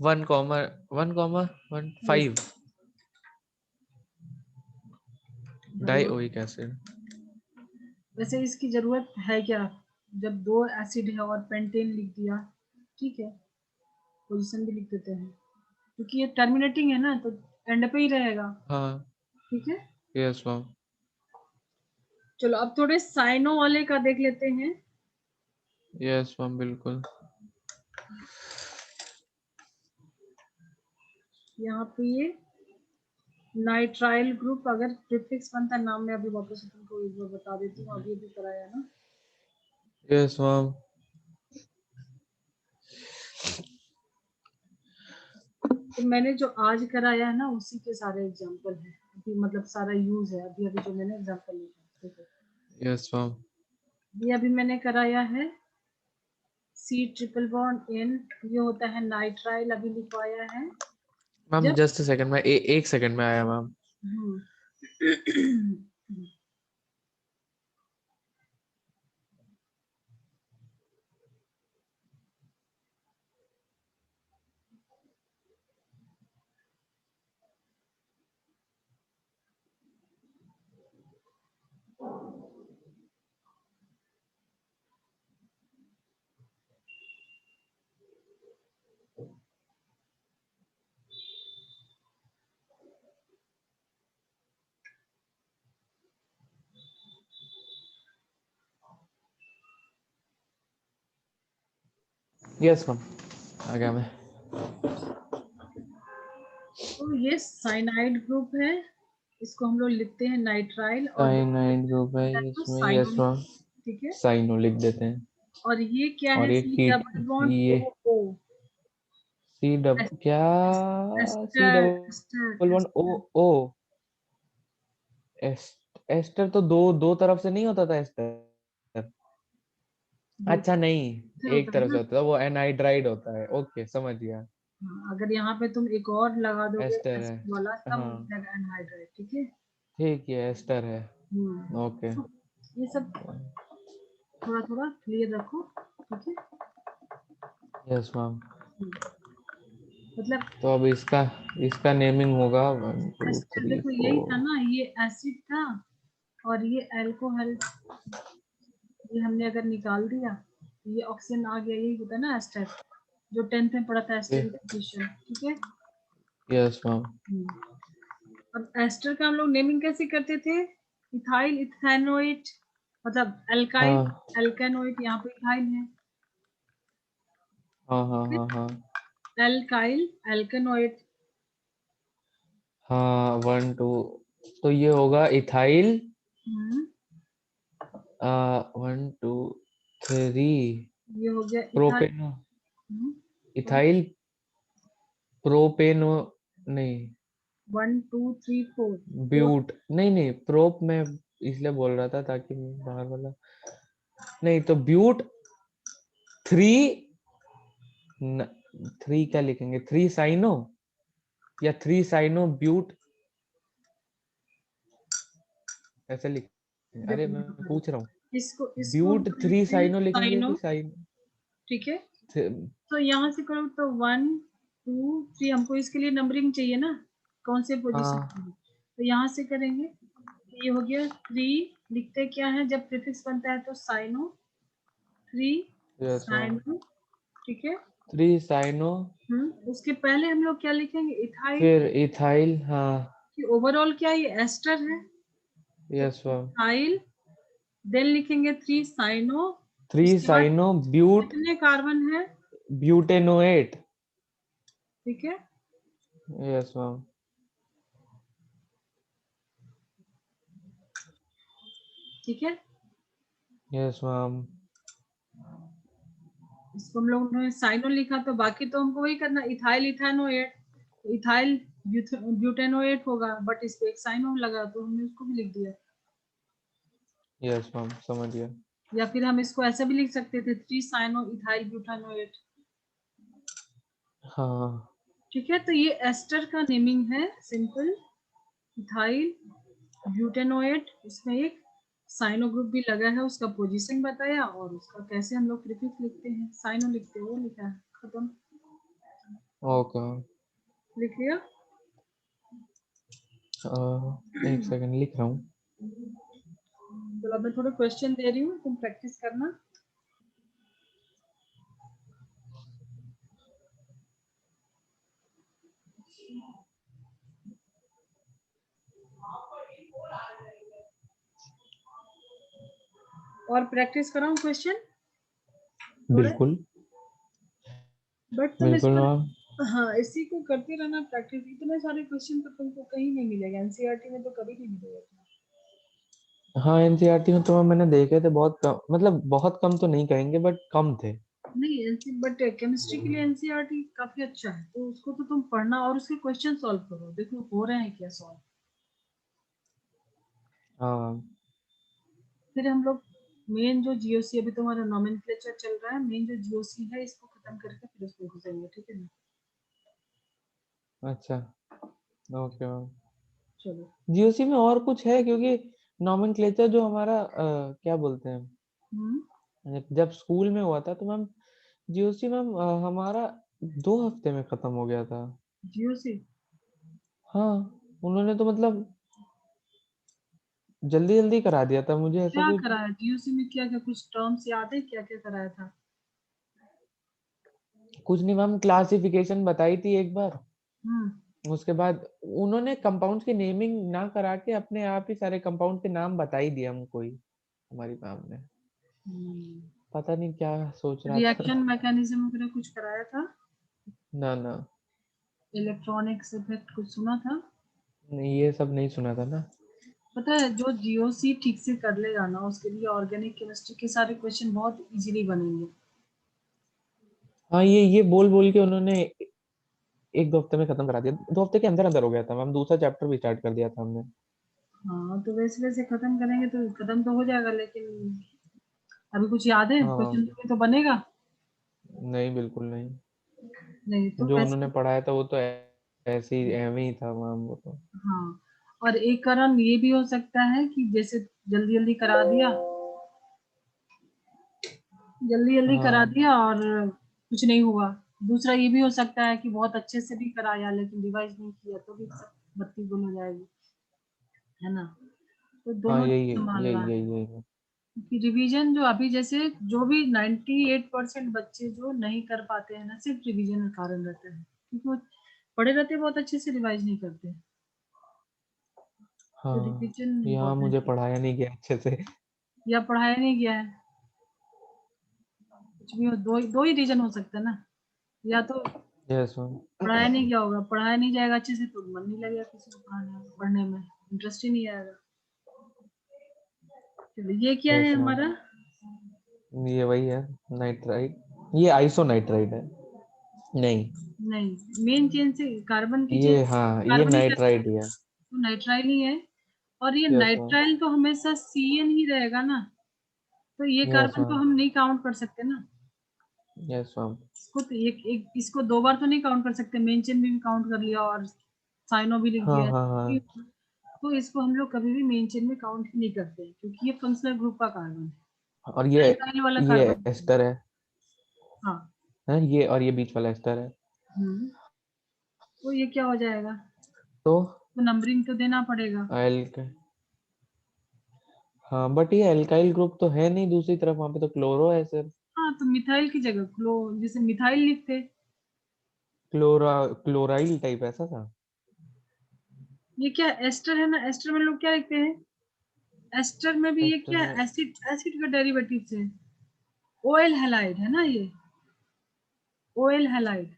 1 wait, 5 dio. Dioic acid. वैसे इसकी जरूरत है क्या? जब दो एसिड है और पेंटेन लिख दिया, ठीक है, पोजीशन भी लिख देते हैं क्योंकि ये टर्मिनेटिंग है ना, तो एंड पे ही रहेगा। हाँ, ठीक है, यस मैम। चलो अब थोड़े साइनो वाले का देख लेते हैं। यस मैम, बिल्कुल। यहाँ पे ये नाइट्राइल ग्रुप, अगर प्रीफिक्स बनता है नाम में, अभी वापस से तुमको एक बार बता देती हूँ, अभी भी कराया ना। Yes ma'am. तो मैंने जो आज कराया है ना, उसी के सारे एग्जाम्पल है अभी, मतलब सारा यूज है अभी अभी जो मैंने एग्जाम्पल लिखा, देखो। Yes ma'am. ये अभी मैंने कराया है C ट्रिपल बॉन्ड N, ये होता है नाइट्राइल, अभी लिखवाया है। मैम जब जस्ट सेकंड में, एक सेकंड में आया मैम। हम्म यस मैम, आ गया मैं। तो ये साइनाइड ग्रुप है, इसको हम लोग लिखते हैं नाइट्राइल, और साइनाइड ग्रुप है तो इसमें, यस साइनो, मैम। ठीक है। साइनो लिख देते हैं। और ये क्या है? और ये सी कीट, डबल बॉन्ड ये ओ ओ सी डब क्या, सी एस्टर डबल एस्टर वन ओ एस्टर ओ एस्टर तो दो दो तरफ से नहीं होता था एस्टर। दो अच्छा नहीं, से एक होता है तरफ से ना। होता था, वो एनहाइड्राइड होता है। ओके, समझ गया। हाँ, अगर यहाँ पे तुम एक और लगा दोगे एस्टर है, एसिड वाला, तब हो हाँ। जाएगा एनहाइड्राइड, ठीक है। ठीक है, एस्टर है। ओके। तो ये सब थोड़ा थोड़ा क्लियर रखो, ठीक है। Yes ma'am. हम्म, मतलब तो अब इसका इसका नेमिंग होगा 1 2 एस्टर 3 देखो यही था 4। ना, ये एसिड था और ये अल्कोहल, ये हमने अगर निकाल दिया तो ये ऑक्सीजन आ गया, यही होता है ना एस्टर, जो 10th में पढ़ा था एस्टरिफिकेशन, ठीक है। Yes ma'am. अब एस्टर का हम लोग नेमिंग कैसे करते थे? इथाइल इथेनोइट, मतलब अल्काइल हाँ अल्केनोइट, यहाँ पे इथाइल है, हाँ हाँ हाँ हाँ अल्काइल अल्केनोइट। हाँ, 1 2, तो ये होगा इथाइल, हम्म, 1 2 3 ये हो गया इथाइल। प्रोपेनो, हम्म, इथाइल प्रोपेनो, नहीं 1 2 3 4 4। ब्यूट, नहीं नहीं प्रोप में इसलिए बोल रहा था ताकि बाहर वाला, नहीं तो ब्यूट 3, 3 क्या लिखेंगे, 3 साइनो या 3 साइनो ब्यूट, ऐसे लिख। अरे देखो मैं यहाँ पर पूछ रहा हूँ, इसको इसको हम ब्यूट लोग थ्री लिखते हैं साइनो लिखेंगे साइनो, कि साइन। ठीक है। तो यहाँ से करो तो 1 2 3, हमको इसके लिए नंबरिंग चाहिए ना, कौन से पोजीशन हाँ, में, तो यहाँ से करेंगे। ये हो गया 3, लिखते क्या है जब प्रीफिक्स बनता है तो साइनो, 3 यस मैम। साइनो, ठीक है। 3 साइनो, उसके पहले हम लोग क्या लिखेंगे? इथाइल, फिर इथाइल, हाँ। कि ओवरऑल क्या ये एस्टर है, तो यस मैम। इथाइल, देन लिखेंगे 3 साइनो, उसके बाद साइनो ब्यूट कितने कार्बन है, ब्यूटेनोएट। ठीक है। Yes ma'am. ठीक है, यस मैम। इसको हम लोग ने साइनो लिखा, तो बाकी तो हमको वही करना, इथाइल इथेनोएट, इथाइल ब्यूटेनोएट होगा, बट इस पे एक साइनो लगा तो हमने उसको भी लिख दिया। यस मैम, समझ गया। या फिर हम इसको ऐसे भी लिख सकते थे, 3 साइनो इथाइल ब्यूटानोएट। हाँ ठीक है, तो ये एस्टर का नेमिंग है, सिंपल इथाइल ब्यूटेनोएट, उसमें एक साइनो ग्रुप भी लगा है, उसका पोजीशन बताया और उसका कैसे हम लोग प्रीफिक्स लिखते हैं, साइनो लिखते हैं, वो लिखा है, खत्म। Okay ma'am. लिख लिया। एक सेकंड लिख रहा हूँ। तो अब मैं थोड़ा क्वेश्चन दे रही हूँ, तुम प्रैक्टिस करना। और प्रैक्टिस कराऊं क्वेश्चन थोड़े, बिल्कुल बट तुम बिल्कुल इसको, मैम। हाँ इसी को करते रहना प्रैक्टिस, इतने सारे क्वेश्चन तो तुमको कहीं नहीं मिलेगा, एनसीईआरटी में तो कभी नहीं मिलेगा इतना। हाँ एनसीईआरटी में तो मैंने देखे थे बहुत कम, मतलब बहुत कम तो नहीं कहेंगे बट कम थे। नहीं एनसी, बट केमिस्ट्री के लिए एनसीईआरटी काफी अच्छा है, तो उसको तो तुम पढ़ना और उसके क्वेश्चन सॉल्व करो, देखो हो रहे हैं क्या सॉल्व। हाँ फिर हम लोग मेन जो जीओसी, अभी तुम्हारा नोमेनक्लेचर चल रहा है, मेन जो जीओसी है इसको खत्म करके फिर उसमें घुसेंगे, ठीक है ना। अच्छा ओके मैम। चलो। जीओसी में और कुछ है क्योंकि नॉमेनक्लेचर जो हमारा क्या बोलते हैं, हम्म। जब स्कूल में हुआ था तो मैम जीओसी मैम हमारा 2 हफ्ते में खत्म हो गया था। जीओसी हाँ उन्होंने तो मतलब जल्दी जल्दी करा दिया था, मुझे ऐसा क्या कुछ। कराया जीओसी में, क्या क्या कुछ टर्म्स याद है, क्या क्या कराया था। कुछ नहीं मैम, क्लासिफिकेशन बताई थी एक बार, हम्म। उसके बाद उन्होंने कंपाउंड्स की नेमिंग ना करा के अपने आप ही सारे कंपाउंड के नाम बता ही दिया हमको ही, हमारी मैम ने। पता नहीं क्या सोच रहा था। रिएक्शन मैकेनिज्म वगैरह कुछ कराया था, ना ना, इलेक्ट्रॉनिक्स इफेक्ट कुछ सुना था। नहीं ये सब नहीं सुना था ना। पता है जो जीओसी ठीक से कर लेगा ना, उसके लिए ऑर्गेनिक केमिस्ट्री के सारे क्वेश्चन बहुत इजीली बनेंगे। हाँ ये बोल बोल के उन्होंने 1-2 हफ्ते में खत्म करा दिया, 2 हफ्ते के अंदर अंदर हो गया था मैम, दूसरा चैप्टर भी स्टार्ट कर दिया था हमने। हाँ तो वैसे वैसे खत्म करेंगे तो खत्म तो हो जाएगा, लेकिन अभी कुछ याद है हाँ क्वेश्चन तो बनेगा। नहीं बिल्कुल नहीं, नहीं तो जो वैसे, उन्होंने पढ़ाया था वो तो ऐसे ही एवं ही था मैम वो तो। हाँ और एक कारण ये भी हो सकता है कि जैसे जल्दी जल्दी करा दिया, जल्दी जल्दी करा हाँ दिया और कुछ नहीं हुआ। दूसरा ये भी हो सकता है कि बहुत अच्छे से भी कराया लेकिन रिवाइज नहीं किया, तो भी सब बत्ती गुल हो जाएगी, है ना। तो हाँ दोनों यही चीज है, संभालना यही है, यही यही है। कि रिवीजन जो अभी जैसे जो भी 98% बच्चे जो नहीं कर पाते हैं ना, सिर्फ रिवीजन का कारण रहता है, क्योंकि वो पढ़े रहते हैं, बहुत अच्छे से रिवाइज नहीं करते हैं। तो हाँ रिवीजन यहाँ इम्पोर्टेंट मुझे है, पढ़ाया नहीं गया अच्छे से। या पढ़ाया नहीं गया है, कुछ भी हो, दो ही रीजन हो सकता है ना, या तो यस मैम। पढ़ाया नहीं गया होगा, पढ़ाया नहीं जाएगा अच्छे से तो मन नहीं लगेगा किसी को पढ़ने में इंटरेस्ट ही नहीं आएगा। चलो ये क्या है यस हमारा, मैम, ये वही है, नाइट्राइड, ये आइसो नाइट्राइड है। नहीं नहीं मेन चेन से कार्बन की चेन, ये, हाँ ये कार्बन का नाइट्राइड ही है। तो नाइट्राइल ही है, और ये यस मैम। नाइट्राइल तो हमेशा CN ही रहेगा ना, तो ये यस कार्बन तो मैम। हम नहीं काउंट कर सकते ना। Yes ma'am. इसको तो एक इसको 2 बार तो नहीं काउंट कर सकते, मेन चेन भी काउंट कर लिया और साइनो भी लिख हाँ दिया, हाँ हाँ। तो इसको हम लोग कभी भी मेन चेन में काउंट ही नहीं करते हैं, क्योंकि ये फंक्शनल ग्रुप का कार्बन है, और ये अल्काइल वाला ये कार्बन है। एस्टर है। हाँ। हाँ ये, और ये बीच वाला एस्टर है। हम्म। तो ये क्या हो जाएगा, तो तो नंबरिंग तो देना पड़ेगा। एल्क हाँ बट ये एल्काइल ग्रुप तो है नहीं, दूसरी तरफ वहां पे तो क्लोरो है सिर्फ। हाँ तो मिथाइल की जगह क्लो, जैसे मिथाइल लिखते, क्लोराइल टाइप ऐसा था। ये क्या एस्टर है ना, एस्टर में लोग क्या लिखते हैं, एस्टर में भी ये एस्टर क्या में एसिड, एसिड का डेरिवेटिव है, ओएल हैलाइड है ना ये, ओएल हैलाइड,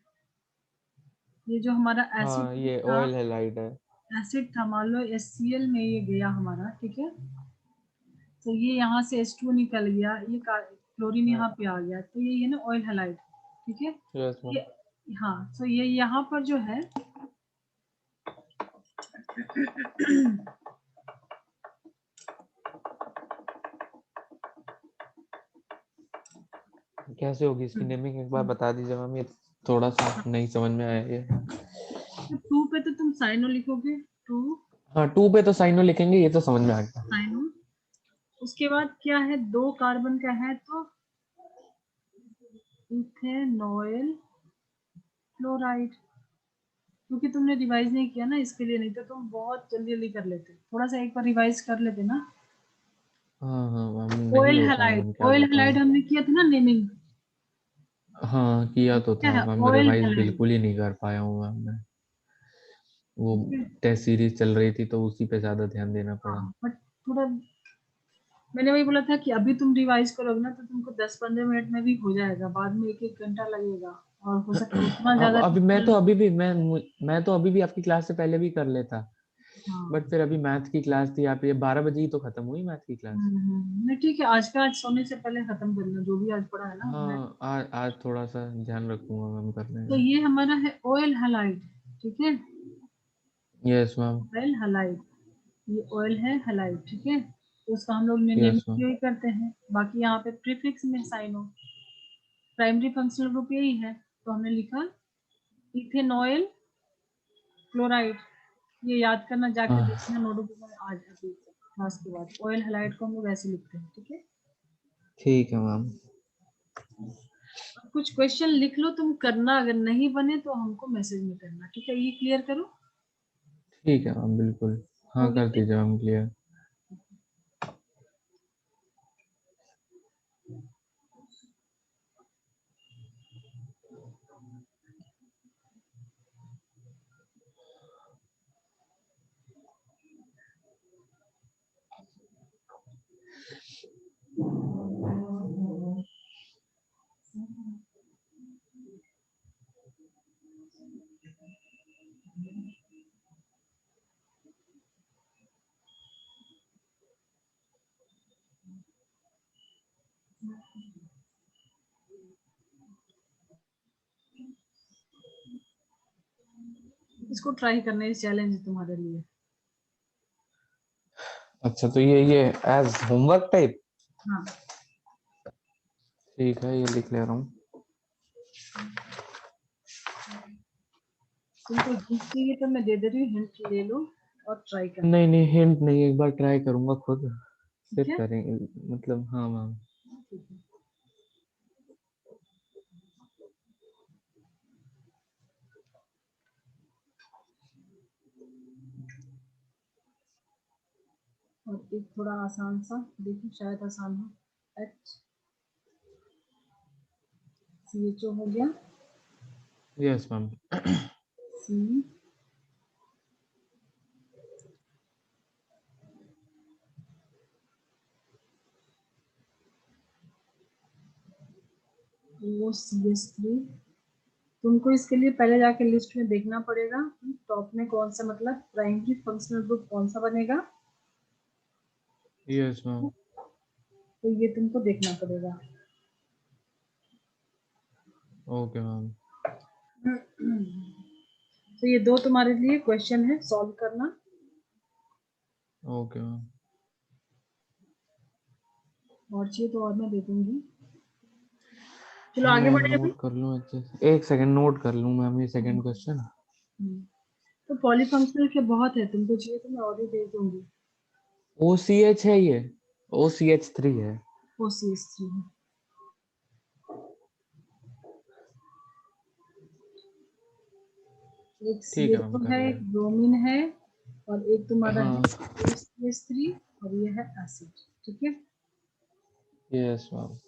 ये जो हमारा एसिड हाँ ये था, ऑयल हैलाइड है। एसिड था मान लो HCl में ये गया हमारा, ठीक है, तो ये यहाँ से H2 निकल गया, ये क्लोरीन यहाँ पे आ गया, तो ये ना ऑयल हैलाइड, ठीक है। Yes ma'am. ये हाँ, तो ये यहाँ पर जो है कैसे होगी इसकी नेमिंग एक बार बता दीजिए मैम, ये थोड़ा सा नहीं समझ में आया ये। तो 2 पे तो तुम साइनो लिखोगे, 2 हाँ 2 पे तो साइनो लिखेंगे, ये तो समझ में आ गया। साइनो। उसके बाद क्या है, 2 कार्बन का है तो इथेनॉयल क्लोराइड, क्योंकि तुमने रिवाइज नहीं किया ना इसके लिए, नहीं तो तुम बहुत जल्दी जल्दी कर लेते, थोड़ा सा एक बार रिवाइज कर लेते ना। हाँ हाँ मैम, नहीं ऑयल हो पाया हैलाइड, मैम, क्या ऑयल हैलाइड बताऊँ। हमने किया था ना नेमिंग, हाँ किया तो क्या था है मैम, ऑयल रिवाइज हैलाइड, बिल्कुल ही नहीं कर पाया हूँ मैम मैं। वो ठीक है। टेस्ट सीरीज चल रही थी तो उसी पे ज्यादा ध्यान देना पड़ा। हाँ बट थोड़ा, मैंने वही बोला था कि अभी तुम रिवाइज करोगे ना तो तुमको 10-15 मिनट में भी हो जाएगा, बाद में 1-1 घंटा लगेगा, और हो सकता है उतना अब ज्यादा अभी मैं तो डिटेल। अभी भी मैं तो अभी भी आपकी क्लास से पहले भी कर लेता, बट हाँ। फिर अभी मैथ की क्लास थी, आप ये 12 बजे ही तो खत्म हुई मैथ की क्लास। नहीं ठीक है, आज का आज सोने से पहले खत्म कर लेना जो भी आज पढ़ा है ना मैं। हाँ आज थोड़ा सा ध्यान रखूंगा मैम करने तो में। ये हमारा है ऑयल हैलाइड, ठीक है, यस मैम। ऑयल हैलाइड, ये ऑयल है हैलाइड, ठीक है। तो उसका हम लोग नेमिंग यस मैम। यही करते हैं, बाकी यहाँ पे प्रीफिक्स में साइनो, प्राइमरी फंक्शनल ग्रुप यही है, तो हमने लिखा इथेनॉयल क्लोराइड। ये याद करना, जाके हाँ देखना नोटबुक में आज अभी क्लास के बाद, ऑयल हैलाइड को हम लोग ऐसे लिखते हैं, ठीक है। ठीक है मैम। कुछ क्वेश्चन लिख लो तुम, करना अगर नहीं बने तो हमको मैसेज में करना, ठीक है। ये क्लियर करो, ठीक है मैम बिल्कुल। हो हाँ कर गया। दीजिए मैम क्लियर। इसको ट्राई करना, ये चैलेंज है तुम्हारे लिए। अच्छा तो ये एज होमवर्क टाइप। हाँ, ठीक है, ये लिख ले रहा हूँ। तुमको हिंट चाहिए तो मैं दे दे रही हूँ, हिंट ले लो और ट्राई करना, नहीं नहीं हिंट नहीं, एक बार ट्राई करूंगा खुद, ठीक फिर है। करेंगे। मतलब हाँ मैम। ठीक है। और एक थोड़ा आसान सा देखो, शायद आसान हो। HCHO हो गया, यस मैम। सी OCH3। तुमको इसके लिए पहले जाके लिस्ट में देखना पड़ेगा टॉप में कौन सा, मतलब प्राइमरी फंक्शनल ग्रुप कौन सा बनेगा, यस मैम। तो ये तुमको देखना पड़ेगा। Okay ma'am. तो ये 2 तुम्हारे लिए क्वेश्चन है, सॉल्व करना। Okay ma'am. और चाहिए तो और मैं दे दूंगी। चलो आगे मैं बढ़े अभी। नोट कर लूँ अच्छे से, एक सेकंड नोट कर लूँ मैम ये सेकंड हम्म, क्वेश्चन। तो पॉलीफंक्शनल के बहुत है, तुमको चाहिए तो मैं और भी दे दूंगी। OCH है ये, OCH3 है। OCH3 है, एक ठीक है मैम CHO कर है, ले एक रहे ब्रोमीन है, और एक तुम्हारा है हाँ। OCH3, और ये है एसिड, ठीक है। Yes ma'am.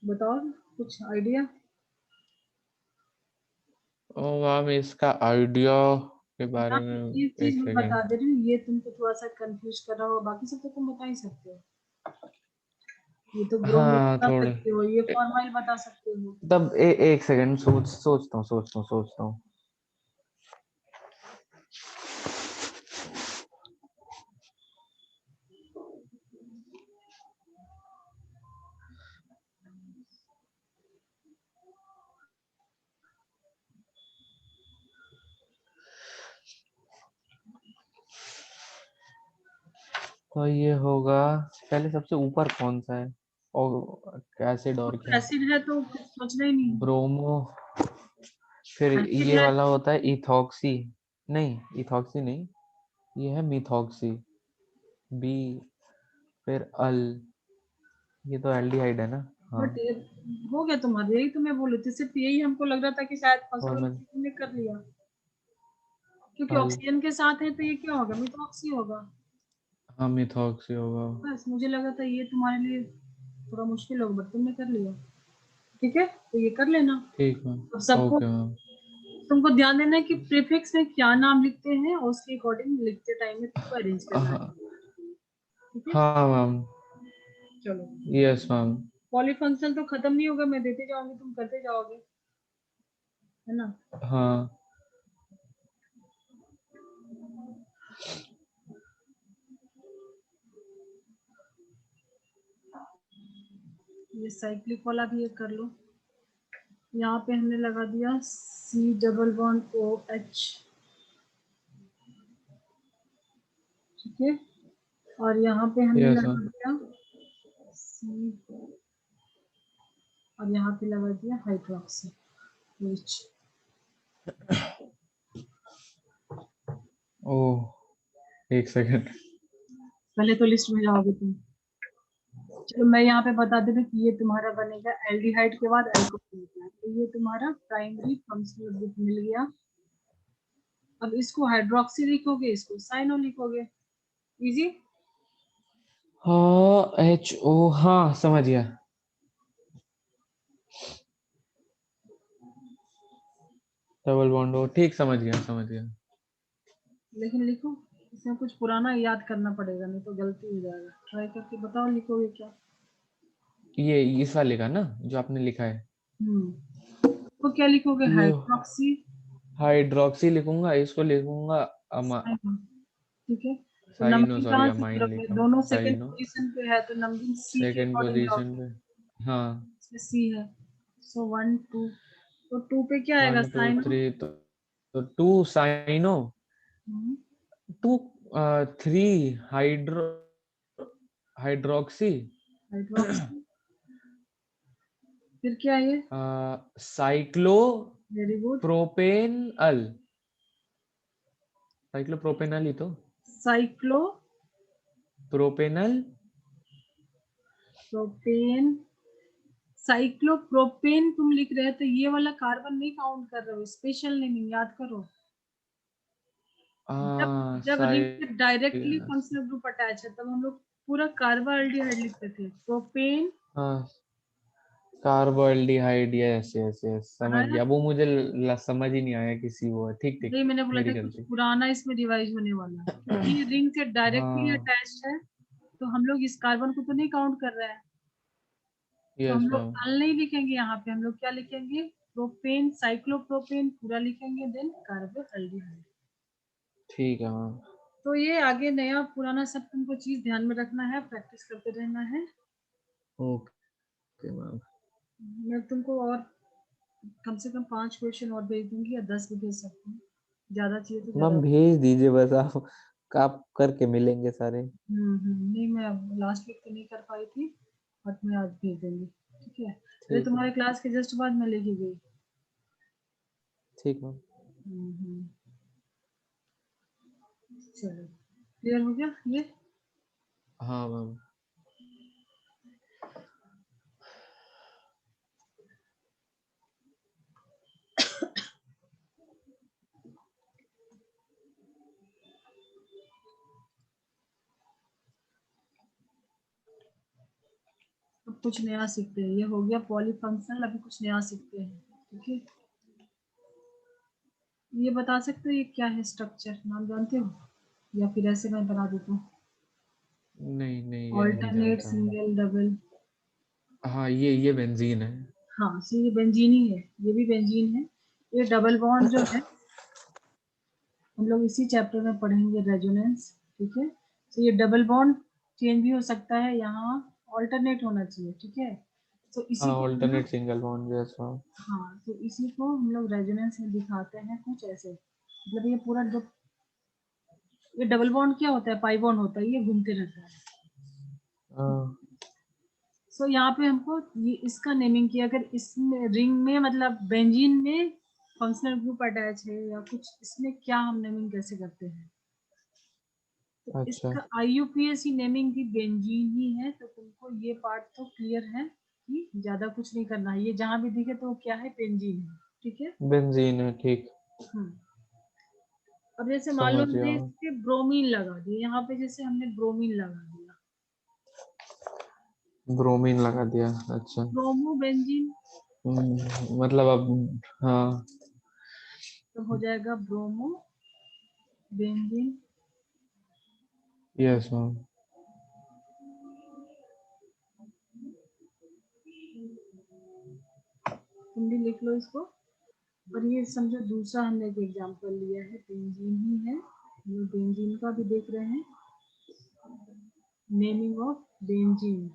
बताओ कुछ आइडिया। ओ मैम इसका आइडिया के ना बारे में, ये चीज एक मैं बता सेकंड। दे रही हूँ, ये तुमको थोड़ा सा कंफ्यूज कर रहा हो, बाकी सब तो तुम बता ही सकते हो। ये तो ब्रोमीन हाँ बता थोड़े, सकते हो, ये फॉर्माइल बता सकते हो। तब एक सेकंड सोचता हूँ। तो ये होगा, पहले सबसे ऊपर कौन सा है, और एसिड और क्या, एसिड है तो कुछ सोचना ही नहीं है। ब्रोमो, फिर एसिड ये है वाला होता है इथॉक्सी, नहीं इथॉक्सी नहीं, ये है मिथॉक्सी, बी, फिर अल, ये तो एल्डिहाइड है ना। हाँ, बट हो गया तुम्हारा, यही तो मैं बोल रही थी, सिर्फ यही हमको लग रहा था कि शायद फर्स्ट और वाला मैं तुमने कर लिया, क्योंकि अल, ऑक्सीजन के साथ है तो ये क्या होगा, मिथॉक्सी होगा। हाँ मिथॉक्सी होगा। बस मुझे लगा था ये तुम्हारे लिए थोड़ा मुश्किल होगा, बट तुमने कर लिया। ठीक है, तो ये कर लेना। ठीक है, अब सबको ओके मैम। तुमको ध्यान देना है कि प्रीफिक्स में क्या नाम लिखते हैं और उसके अकॉर्डिंग लिखते टाइम में तुमको अरेंज करना है। हाँ ठीक है, हाँ मैम, चलो। Yes ma'am. पॉलीफंक्शन तो खत्म नहीं होगा, मैं देते जाऊंगी, तुम करते जाओगे, है ना। हाँ ये साइक्लिक वाला भी एक कर लो। यहाँ पे हमने लगा दिया C++OH। ठीक है, और यहाँ पे हमने यस लगा मैम। दिया C, और यहाँ पे लगा दिया हाइड्रोक्सी OH। ओह, एक सेकेंड। पहले तो लिस्ट में जाओगे तुम। चलो मैं यहाँ पे बता देती हूँ कि ये तुम्हारा बनेगा एल्डिहाइड के बाद अल्कोहल निकला, तो ये तुम्हारा प्राइमरी फंक्शनल ग्रुप मिल गया। अब इसको हाइड्रोक्सी लिखोगे, इसको साइनो लिखोगे, इजी। हाँ एच ओ, हाँ समझ गया। डबल बॉन्ड हो, ठीक, समझ गया समझ गया। लेकिन लिखो, इसमें कुछ पुराना याद करना पड़ेगा, नहीं तो गलती हो जाएगा। ट्राई करके बताओ लिखोगे क्या। ये इस वाले का ना जो आपने लिखा है, तो क्या लिखोगे, ये हाइड्रोक्सी हाइड्रोक्सी लिखूंगा, इसको लिखूंगा अमा, साइनो। ठीक है, तो साइनो, नंबरिंग सॉरी कहाँ से अमाइन करोगे, लिखा, दोनों सेकंड साइनो, पोजीशन पे है तो नंबरिंग सी के सेकंड अकॉर्डिंग पोजीशन जाओगे। पे। हाँ, इसमें सी है, सो 1 2, तो 2 पे क्या आएगा, 1 2 3, साइनो। तो 2 साइनो, हम्म, 2 3 हाइड्रो, हाइड्रोक्सी, हाइड्रोक्सी, फिर क्या है ये, साइक्लो वेरी गुड। प्रोपेन अल, साइक्लोप्रोपेनल ही तो, साइक्लो प्रोपेनल। प्रोपेन, साइक्लोप्रोपेन तुम लिख रहे हो तो ये वाला कार्बन नहीं काउंट कर रहे हो, स्पेशल नेमिंग याद करो। जब जब रिंग से डायरेक्टली फंक्शनल ग्रुप अटैच है तब हम लोग पूरा कार्बोहाइड्रेट लिखते थे, प्रोपेन। हाँ कार्बोल्डिहाइड, यस यस यस, समझ बनाया, गया, वो मुझे समझ ही नहीं आया किसी वो है, ठीक ठीक, नहीं मैंने बोला मेरी था कुछ गलती। पुराना इसमें रिवाइज होने वाला है, क्योंकि ये रिंग से डायरेक्टली हाँ, अटैच्ड है, तो हम लोग इस कार्बन को तो नहीं काउंट कर रहे हैं। तो यस हम लोग मैम। अल नहीं लिखेंगे, यहाँ पे हम लोग क्या लिखेंगे, प्रोपेन, साइक्लोप्रोपेन पूरा लिखेंगे, देन कार्बोहाइड्रेट। ठीक है मैम। तो ये आगे नया पुराना सब तुमको चीज ध्यान में रखना है, प्रैक्टिस करते रहना है। Okay ma'am. मैं तुमको और कम से कम 5 क्वेश्चन और भेज दूंगी, या 10 भी भेज सकती हूँ, ज्यादा चाहिए तो मैम ज्यादा। भेज दीजिए बस, आप करके मिलेंगे सारे। नहीं मैं लास्ट वीक तो नहीं कर पाई थी, बट मैं आज भेज दूंगी। ठीक है, अरे ठीक है, तुम्हारे क्लास के जस्ट बाद मैं लेके गई। ठीक मैम। हम्म, चलो क्लियर हो गया ये। हाँ मैम। अब कुछ नया सीखते हैं, ये हो गया पॉलीफंक्शनल, अभी कुछ नया सीखते हैं। ठीक है, ये बता सकते हो ये क्या है, स्ट्रक्चर नाम जानते हो, या फिर ऐसे मैं बना देता हूँ। नहीं नहीं, ये नहीं ऑल्टरनेट, जानता मैं। Single, double. हाँ ये बेंजीन है। हाँ, so ये बेंजीन ही है, ये भी बेंजीन है। ये डबल बॉन्ड जो है हम लोग इसी चैप्टर में पढ़ेंगे, रेजोनेंस। ठीक है, तो ये डबल बॉन्ड चेंज भी हो सकता है, यहाँ ऑल्टरनेट होना चाहिए। ठीक है, तो हाँ इसी को हम लोग, alternate single bond, yes ma'am. हाँ तो इसी को हम लोग रेजोनेंस में दिखाते हैं कुछ ऐसे, मतलब ये पूरा जो ये डबल बॉन्ड क्या होता है? पाई बॉन्ड होता है, ये घूमते रहता है। सो यहाँ पे हमको ये इसका नेमिंग किया, अगर इसमें रिंग में मतलब बेंजीन में फंक्शनल ग्रुप अटैच है या कुछ, इसमें क्या हम नेमिंग कैसे करते हैं? तो अच्छा। इसका IUPAC नेमिंग भी बेंजीन ही है, तो तुमको ये पार्ट तो क्लियर है कि ज्यादा कुछ नहीं करना है, ये जहां भी दिखे तो क्या है? बेंजीन है, ठीक है। बेंजीन है, ठीक। अब जैसे मान लो समझ गया। हमने इसके ब्रोमीन लगा दिया, यहाँ पे जैसे हमने ब्रोमीन लगा दिया, ब्रोमीन लगा दिया, अच्छा। ब्रोमो बेंजीन, मतलब अब, हाँ। तो हो जाएगा ब्रोमो बेंजीन। Yes ma'am. तुम भी लिख लो इसको। और ये समझो दूसरा हमने एक एग्जांपल लिया है, बेंजीन ही है, ये बेंजीन का भी देख रहे हैं, नेमिंग ऑफ बेंजीन,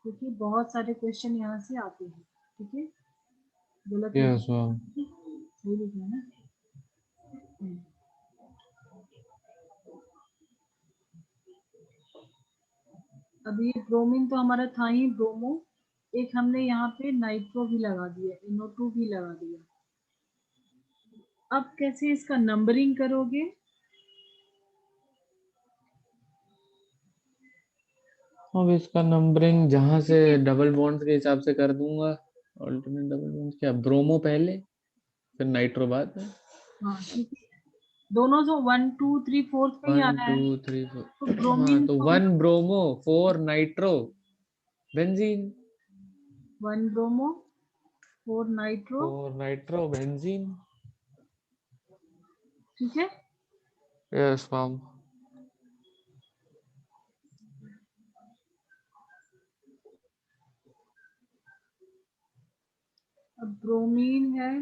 क्योंकि बहुत सारे क्वेश्चन यहाँ से आते हैं, ठीक है। गलत लिख, यस मैम। सही लिखना है ना। अब ये ब्रोमीन तो हमारा था ही, ब्रोमो, एक हमने यहाँ पे नाइट्रो भी लगा दिया, NO2 भी लगा दिया। अब कैसे इसका नंबरिंग करोगे? अब इसका नंबरिंग जहां से डबल बॉन्ड के हिसाब से कर दूंगा। ऑल्टरनेट डबल बॉन्ड क्या, ब्रोमो पहले फिर नाइट्रो बाद में। हाँ, क्योंकि दोनों जो 1 2 3 4 पे ही आ 1 रहा 2 है, 3 तो 4, हाँ ब्रोमीन तो तो 1 bromo 4 nitro benzene. 1 bromo 4 nitro, 4 nitro benzene. ठीक है। Yes ma'am. अब ब्रोमीन है,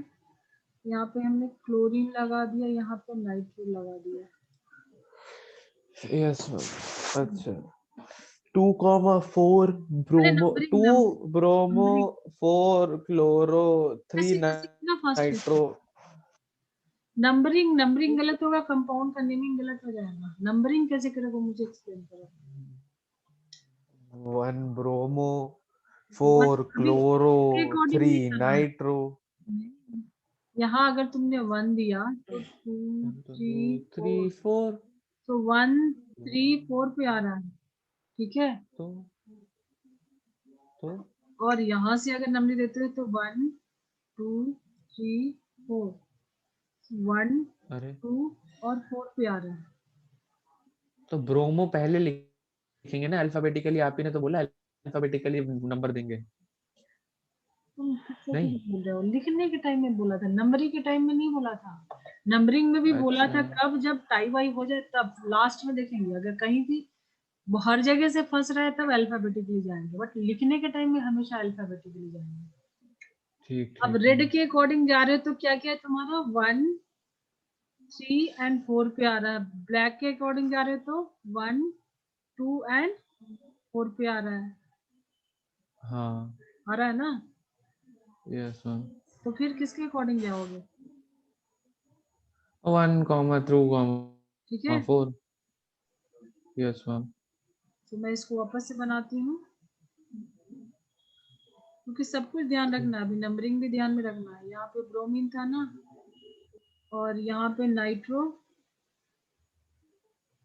यहाँ पे हमने क्लोरीन लगा दिया, यहाँ पे नाइट्रो लगा दिया। Yes ma'am. अच्छा। 2,4 अरे bromo, numbering 2 bromo, numbering 4 chloro, 3 ऐसे सीखना फास्ट है। नाइट्रो। नंबरिंग नंबरिंग गलत होगा, कंपाउंड का नेमिंग गलत हो जाएगा। नंबरिंग कैसे करोगे, मुझे एक्सप्लेन करो। 1 ब्रोमो, वन 4 अभी क्लोरो, के अकॉर्डिंग 3 नहीं करना है। नाइट्रो। यहाँ अगर तुमने 1 दिया तो 2 1 2 3 3 4, 4। तो 1 3 4 पे आ रहा है, ठीक है। तो तो और यहाँ से अगर नंबर देते हो तो 1 2 3 4, 1 अरे 2 और 4 पे आ रहा है। तो ब्रोमो पहले लिखेंगे ना अल्फाबेटिकली, आप ही ने तो बोला अल्फाबेटिकली नंबर देंगे। तुम किससे कुछ नहीं। बोल रहे हो? लिखने के टाइम में बोला था, नंबरिंग के टाइम में नहीं बोला था। नंबरिंग में भी बोला अच्छा। था कब, जब टाई वाई हो जाए तब लास्ट में देखेंगे। अगर कहीं भी वो हर जगह से फंस रहा है तब अल्फाबेटिकली जाएंगे, बट लिखने के टाइम में हमेशा अल्फाबेटिकली जाएंगे। ठीक अब ठीक रेड मैम। के अकॉर्डिंग जा रहे हो तो क्या क्या है तुम्हारा? 1 3 एंड 4 पे आ रहा है। ब्लैक के अकॉर्डिंग जा रहे हो तो 1 2 एंड 4 पे आ रहा है। हाँ। आ रहा है ना? Yes ma'am. तो फिर किसके अकॉर्डिंग जाओगे? 1 2 ठीक है, 4। Yes ma'am. तो मैं इसको वापस से बनाती हूँ, क्योंकि सब कुछ ध्यान रखना है, अभी नंबरिंग भी ध्यान में रखना है। यहाँ पे ब्रोमीन था ना, और यहाँ पे नाइट्रो,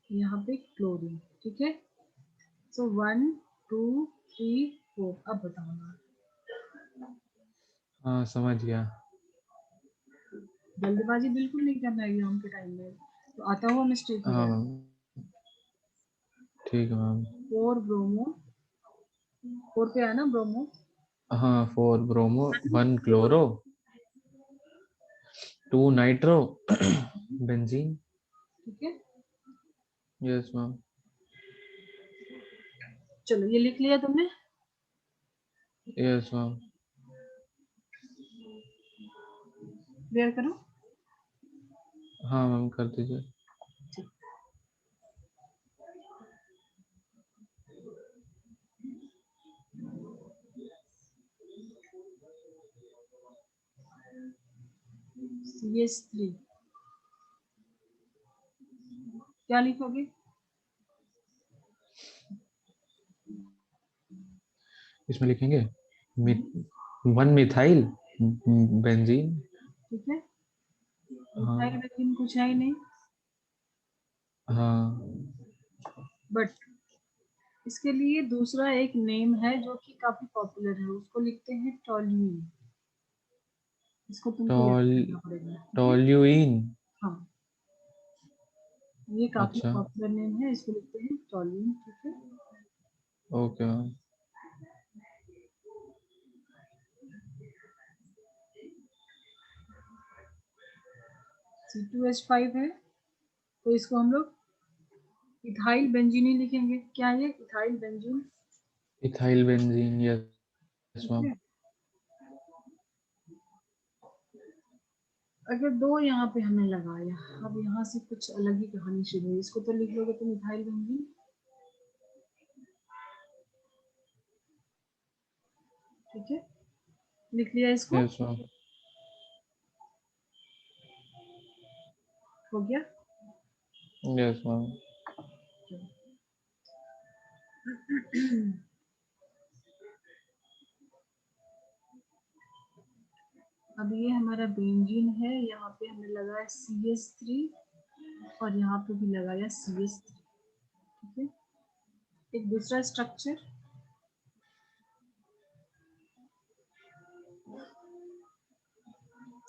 यहाँ पे क्लोरीन, ठीक है। सो 1 2 3 4, अब बताओ ना। हाँ समझ गया। जल्दबाजी बिल्कुल नहीं करना है एग्जाम के टाइम में, तो आता हुआ मिस्टेक हो हाँ जाएगा। मैम, ठीक है मैम। 4 ब्रोमो, 4 पे आया ना ब्रोमो, हाँ 4 bromo, 1 chloro, chloro, 2 nitro benzene. ठीक है। Yes ma'am. चलो ये लिख लिया तुमने। Yes ma'am. क्लियर करो। हाँ मैम कर दीजिए। CH3, क्या लिखोगे? इसमें लिखेंगे 1 मिथाइल बेंजीन। ठीक है, मिथाइल हाँ बेंजीन कुछ है ही नहीं, हाँ बट इसके लिए दूसरा एक नेम है जो कि काफी पॉपुलर है, उसको लिखते हैं टॉल्यूइन। इसको तुमको याद टॉल करना पड़ेगा, ठीक है? टॉल्यूइन। हाँ, ये काफी अच्छा पॉपुलर नेम है, इसको लिखते हैं टॉल्यूइन, ठीक है? Okay ma'am. C2H5 है, तो इसको हम लोग इथाइल बेंजीन ही लिखेंगे। क्या है ये? Ethyl benzene, ethyl benzene, yes ठीक मैम। है? अगर दो यहाँ पे हमने लगाया, अब यहाँ से कुछ अलग ही कहानी शुरू हुई। इसको तो लिख लोगे तुम इथाइल बेंजीन, ठीक है? लिख लिया इसको? Yes ma'am. हो गया? Yes ma'am. अब ये हमारा बेंजीन है, यहाँ पे हमने लगाया CH3 और यहाँ पे भी लगाया CH3, ठीक है? एक दूसरा स्ट्रक्चर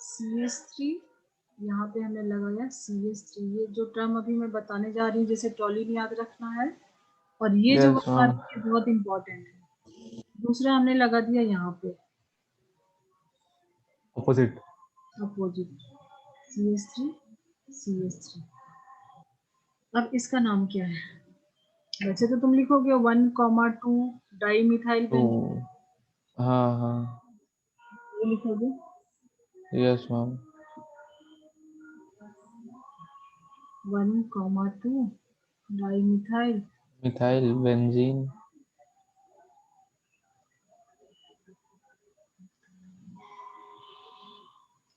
CH3, यहाँ पे हमने लगाया CH3। ये जो टर्म अभी मैं बताने जा रही हूँ, जैसे टॉलिन याद रखना है, और ये जो यस बता मैम। रही है बहुत इंपॉर्टेंट है। दूसरा हमने लगा दिया यहाँ पे ऑपोजिट। Opposite, CH3 CH3। अब इसका नाम क्या है? वैसे तो तुम लिखोगे 1,2 डाई मिथाइल टू। बेंजीन, हाँ हाँ। ये लिखोगे। Yes ma'am. 1,2 di methyl. Methyl benzene.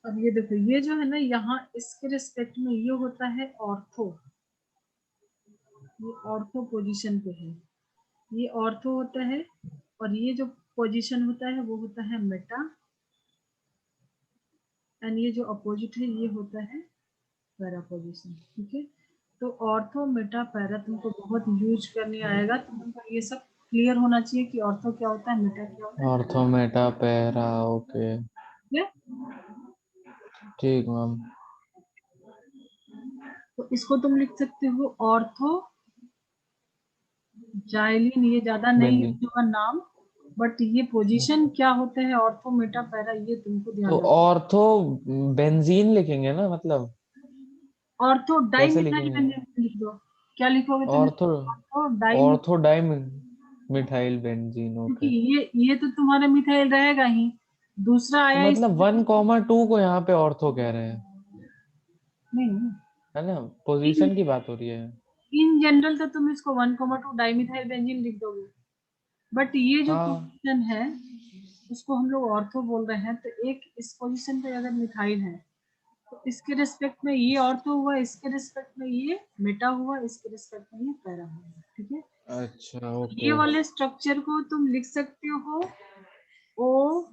अब ये देखो, ये जो है ना, यहाँ इसके रिस्पेक्ट में ये होता है ऑर्थो, ये ऑर्थो पोजीशन पे है, ये ऑर्थो होता है, और ये जो पोजीशन होता है वो होता है मेटा, एंड ये जो अपोजिट है ये होता है पैरा पोजीशन, ठीक है? तो ऑर्थो मेटा पैरा तुमको बहुत यूज करने आएगा, तो तुमको ये सब क्लियर होना चाहिए कि ऑर्थो क्या होता है, मेटा क्या होता है, ऑर्थो मेटा पैरा, ओके। ठीक है? ठीक मैम। तो इसको तुम लिख सकते हो ऑर्थो जाइलिन, ये ज्यादा नहीं बेंजीन। यूज होगा नाम, बट ये पोजीशन क्या होते हैं ऑर्थो मेटा पैरा, ये तुमको तो ध्यान रखना। ऑर्थो बेंजीन लिखेंगे ना, मतलब ऑर्थो डाई कैसे मिथाइल लिखेंगे? बेंजीन लिख दो। क्या लिखोगे तुम? Ortho ortho di, ortho di methyl benzene, क्योंकि ओके। ये तो तुम्हारा मिथाइल रहेगा ही, दूसरा तो आया इस, मतलब 1,2 को यहाँ पे ऑर्थो कह रहे हैं, नहीं, है ना? इन पोजीशन की बात हो रही है। इन जनरल तो तुम इसको 1,2 डाइमिथाइल बेंजीन लिख दोगे, बट ये जो हाँ पोजीशन है उसको हम लोग ऑर्थो बोल रहे हैं, तो एक इस पोजीशन पे अगर मिथाइल है तो इसके रिस्पेक्ट में ये ऑर्थो हुआ, इसके रिस्पेक्ट में ये मेटा हुआ, इसके रिस्पेक्ट में ये पैरा हुआ, ठीक है? अच्छा ये ओके। वाले स्ट्रक्चर को तुम लिख सकते हो ओ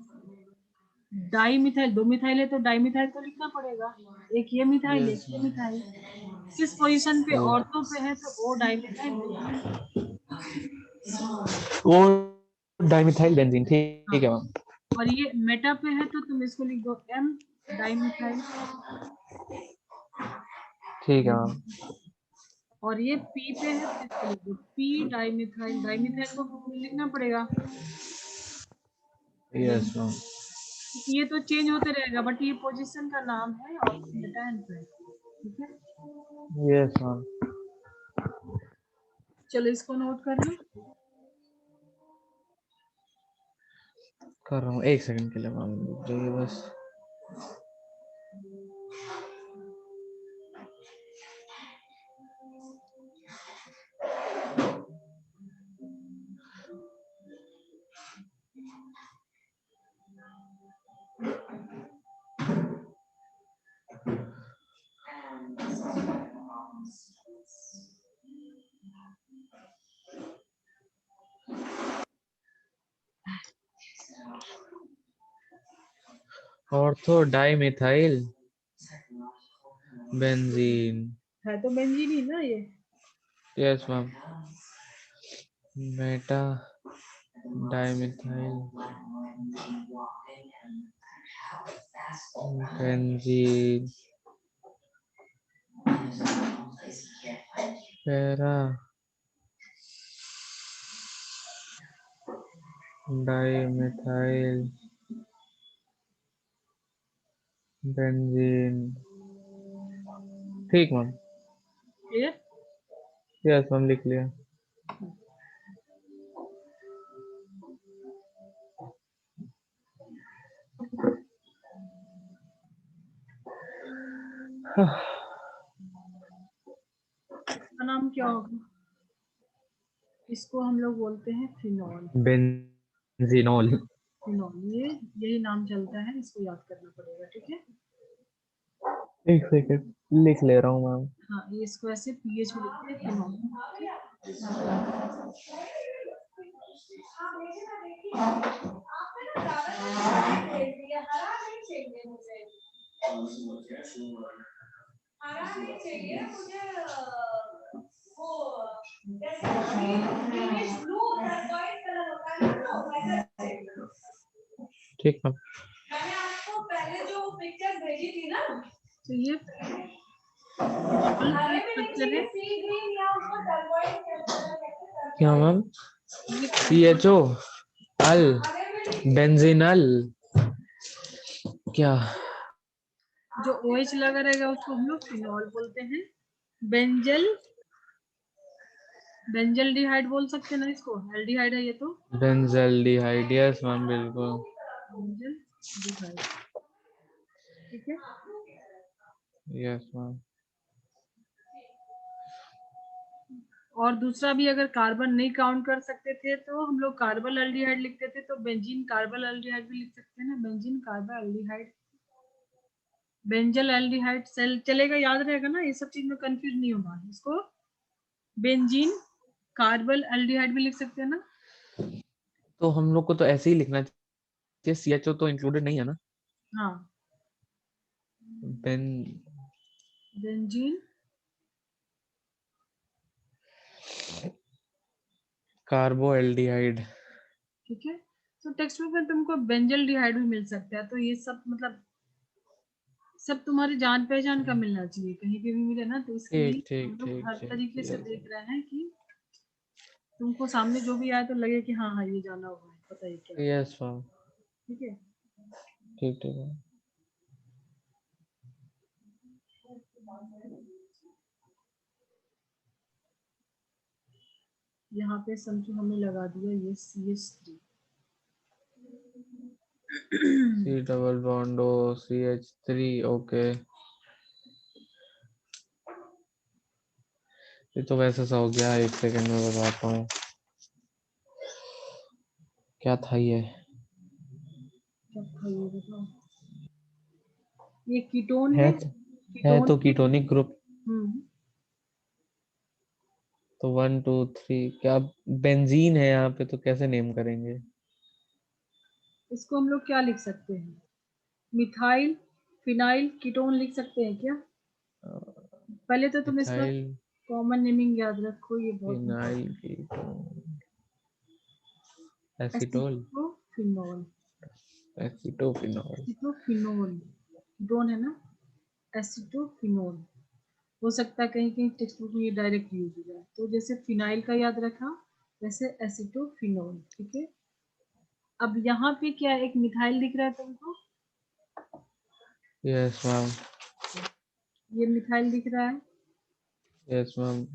डाई मिथाइल, दो मिथाइल है तो डाई मिथाइल तो लिखना पड़ेगा, एक ये मिथाइल एक यस ये मैम। मिथाइल। किस पोजीशन पे? ओ ऑर्थो पे है तो ओ डाई मिथाइल बेंजीन। वो डाइमिथाइल बेंजीन, हाँ, ठीक है मैम। और ये मेटा पे है तो तुम इसको लिख दो एम डाई मिथाइल ठीक है मैम। बेंजीन। और ये पी पे है तो इसको लिख दो P di methyl, di methyl को लिखना पड़ेगा। Yes ma'am. ये तो चेंज होते रहेगा, बट ये पोजीशन का नाम है ऑर्थो मेटा एंड पैरा, ठीक है? Yes ma'am. चलो इसको नोट कर लो। कर रहा हूँ, 1 सेकंड के लिए मैम, रुक जाइए बस। Ortho dimethyl benzene. है तो बेंजीन ही ना ये। Yes ma'am. Meta dimethyl benzene para dimethyl benzene. ठीक मैम। क्लियर। यस मैम, लिख लिया। इसका नाम क्या होगा? इसको हम लोग बोलते हैं फिनॉल। बेंजीनॉल। फिनॉल, ये यही नाम चलता है, इसको याद करना पड़ेगा, ठीक है। एक सेकंड, लिख ले रहा हूँ मैम। हाँ, ये इसको ऐसे पीएच में लिखते हैं, फिनॉल। ठीक है। ठीक मैम। मैंने आपको पहले जो पिक्चर भेजी थी ना, तो ये स्ट्रक्चर है। क्या मैम? ये CHO अल बेंजीनल क्या? जो OH लगा रहेगा उसको हम लोग फिनॉल बोलते हैं। बेंजल बेंजल्डिहाइड बोल सकते हैं ना इसको, एल्डिहाइड है ये तो। बेंजल्डिहाइड। यस मैम, बिल्कुल। बेंजल्डिहाइड, ठीक है। Yes ma'am. और दूसरा भी, अगर कार्बन नहीं काउंट कर सकते थे तो हम लोग कार्बल एल्डिहाइड लिखते थे, तो बेंजीन कार्बल एल्डिहाइड भी लिख सकते हैं ना, benzene carbaldehyde, benzaldehyde सेल चलेगा, याद रहेगा ना, ये सब चीज में कंफ्यूज नहीं होगा। इसको बेंजीन कार्बल एल्डिहाइड भी लिख सकते हैं ना। तो हम लोग को तो ऐसे ही लिखना चाहिए, CHO तो इंक्लूडेड नहीं है ना। हाँ, बेन बेंजीन कार्बो एल्डिहाइड। ठीक है। तो टेक्स्ट बुक में तुमको बेंजल्डिहाइड भी मिल सकता है, तो ये सब मतलब सब तुम्हारी जान पहचान का मिलना चाहिए, कहीं पे भी मिले ना, तो इसके ठीक लिए ठीक हम लोग ठीक हर ठीक। तरीके से यस। देख रहे हैं कि तुमको सामने जो भी आए तो लगे कि हाँ हाँ ये जाना हुआ है, पता है क्या है। Yes ma'am. ठीक है। ठीक ठीक मैम। यहाँ पे समझो हमें लगा दिया ये CH3। C double bond O CH3। Okay, ये तो वैसा सा हो गया। एक सेकंड में बताता हूँ क्या था ये। क्या था ये बताओ। ये कीटोन है है। तो, है कीटोन तो है। Ketonic group. हम्म। तो 1 2 3 क्या बेंजीन है यहाँ पे, तो कैसे नेम करेंगे? इसको हम लोग क्या लिख सकते हैं? मिथाइल फिनाइल कीटोन लिख सकते हैं क्या? पहले तो तुम इसका मिथाइल कॉमन नेमिंग याद रखो, ये बहुत फिनाइल इम्पोर्टेंट कीटोन है। एसीटोल एसिटोफिनॉल। एसीटोफिनॉल। एसिटोफिनोल कीटोन है ना, एसिटोफिनोल। हो सकता है कहीं कहीं टेक्स्ट बुक में ये डायरेक्ट यूज हो जाए, तो जैसे फिनाइल का याद रखा वैसे एसिटोफिनोल, ठीक है। अब यहाँ पे क्या एक मिथाइल दिख रहा है तुमको? Yes ma'am. ये मिथाइल दिख रहा है, यस मैम।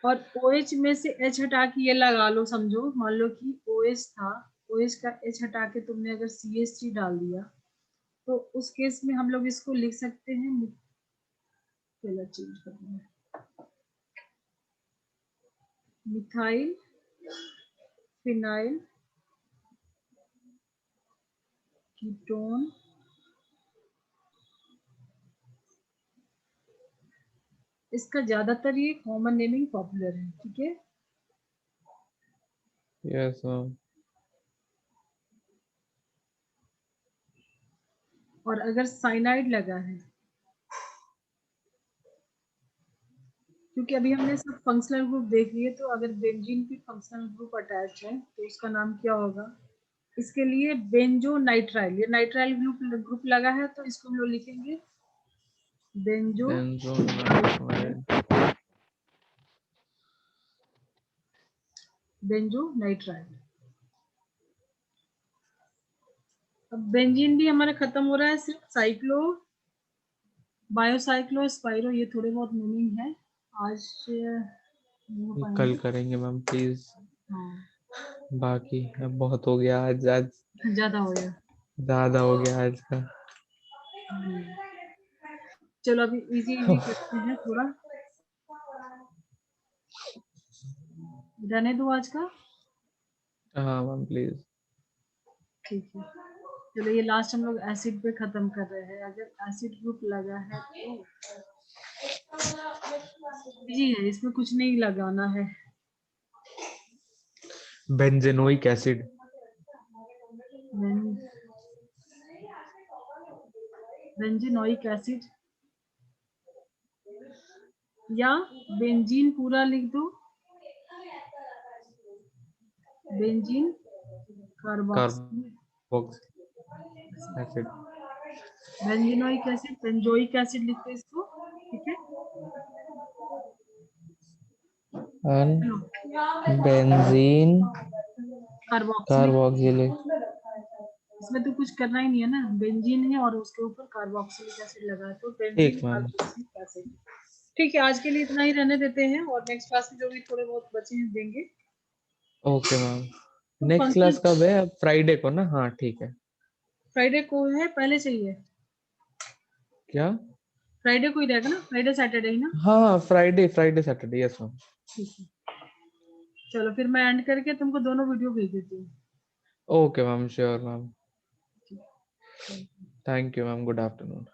और OH में से H हटा के ये लगा लो, समझो मान लो कि OH था, OH का H हटा के तुमने अगर CH3 डाल दिया, तो उस केस में हम लोग इसको लिख सकते हैं, कलर चेंज करना है, मिथाइल फिनाइल कीटोन इसका ज्यादातर ये कॉमन नेमिंग पॉपुलर है, ठीक है। Yes ma'am. और अगर साइनाइड लगा है, क्योंकि अभी हमने सब फंक्शनल ग्रुप देख लिए, तो अगर बेंजीन की फंक्शनल ग्रुप अटैच है तो उसका नाम क्या होगा? इसके लिए बेंजोनाइट्राइल, ये नाइट्राइल ग्रुप लगा है तो इसको हम लोग लिखेंगे बेंजोनाइट्राइल। अब बेंजीन भी हमारा खत्म हो रहा है, सिर्फ साइक्लो, बायोसाइक्लो, स्पाइरो, ये थोड़े बहुत मीनिंग है, आज नहीं हो कल पाएंगे। करेंगे मैम प्लीज, हाँ, बाकी अब बहुत हो गया आज ज्यादा हो गया। ज्यादा हो गया आज का। चलो अभी इजी इजी करते हैं थोड़ा, रहने दो आज का। हाँ मैम प्लीज। ठीक है, चलो ये लास्ट हम लोग एसिड पे खत्म कर रहे हैं। अगर एसिड ग्रुप लगा है तो इजी है, इसमें कुछ नहीं लगाना है। बेंजेनोइक एसिड, बेंजीनोइक एसिड या बेंजीन पूरा लिख दो, benzene carboxyl acid, benzenoic acid, benzoic acid लिखते हैं इसको। ठीक है, चलो बेंजीन कार्बोक्सिलिक, कार्बोक्सिलिक। इसमें तो कुछ करना ही नहीं है ना, बेंजीन है और उसके ऊपर कार्बोक्सिलिक एसिड लगा है तो बेंजीन ठीक मैम। Carboxylic acid. ठीक है, आज के लिए इतना ही रहने देते हैं, और नेक्स्ट क्लास में जो भी थोड़े बहुत बचे हैं देंगे। ओके मैम, तो नेक्स्ट फंक्शन क्लास कब है? अब फ्राइडे को ना? हाँ ठीक है। फ्राइडे को है, पहले चाहिए? क्या? फ्राइडे को ही रहेगा ना, फ्राइडे सैटरडे ही ना? हाँ Friday, Friday Saturday, yes ma'am. ठीक है, चलो फिर मैं एंड करके तुमको दोनों वीडियो भेज देती हूँ। Okay ma'am, sure ma'am. ठीक है। Thank you ma'am, good afternoon.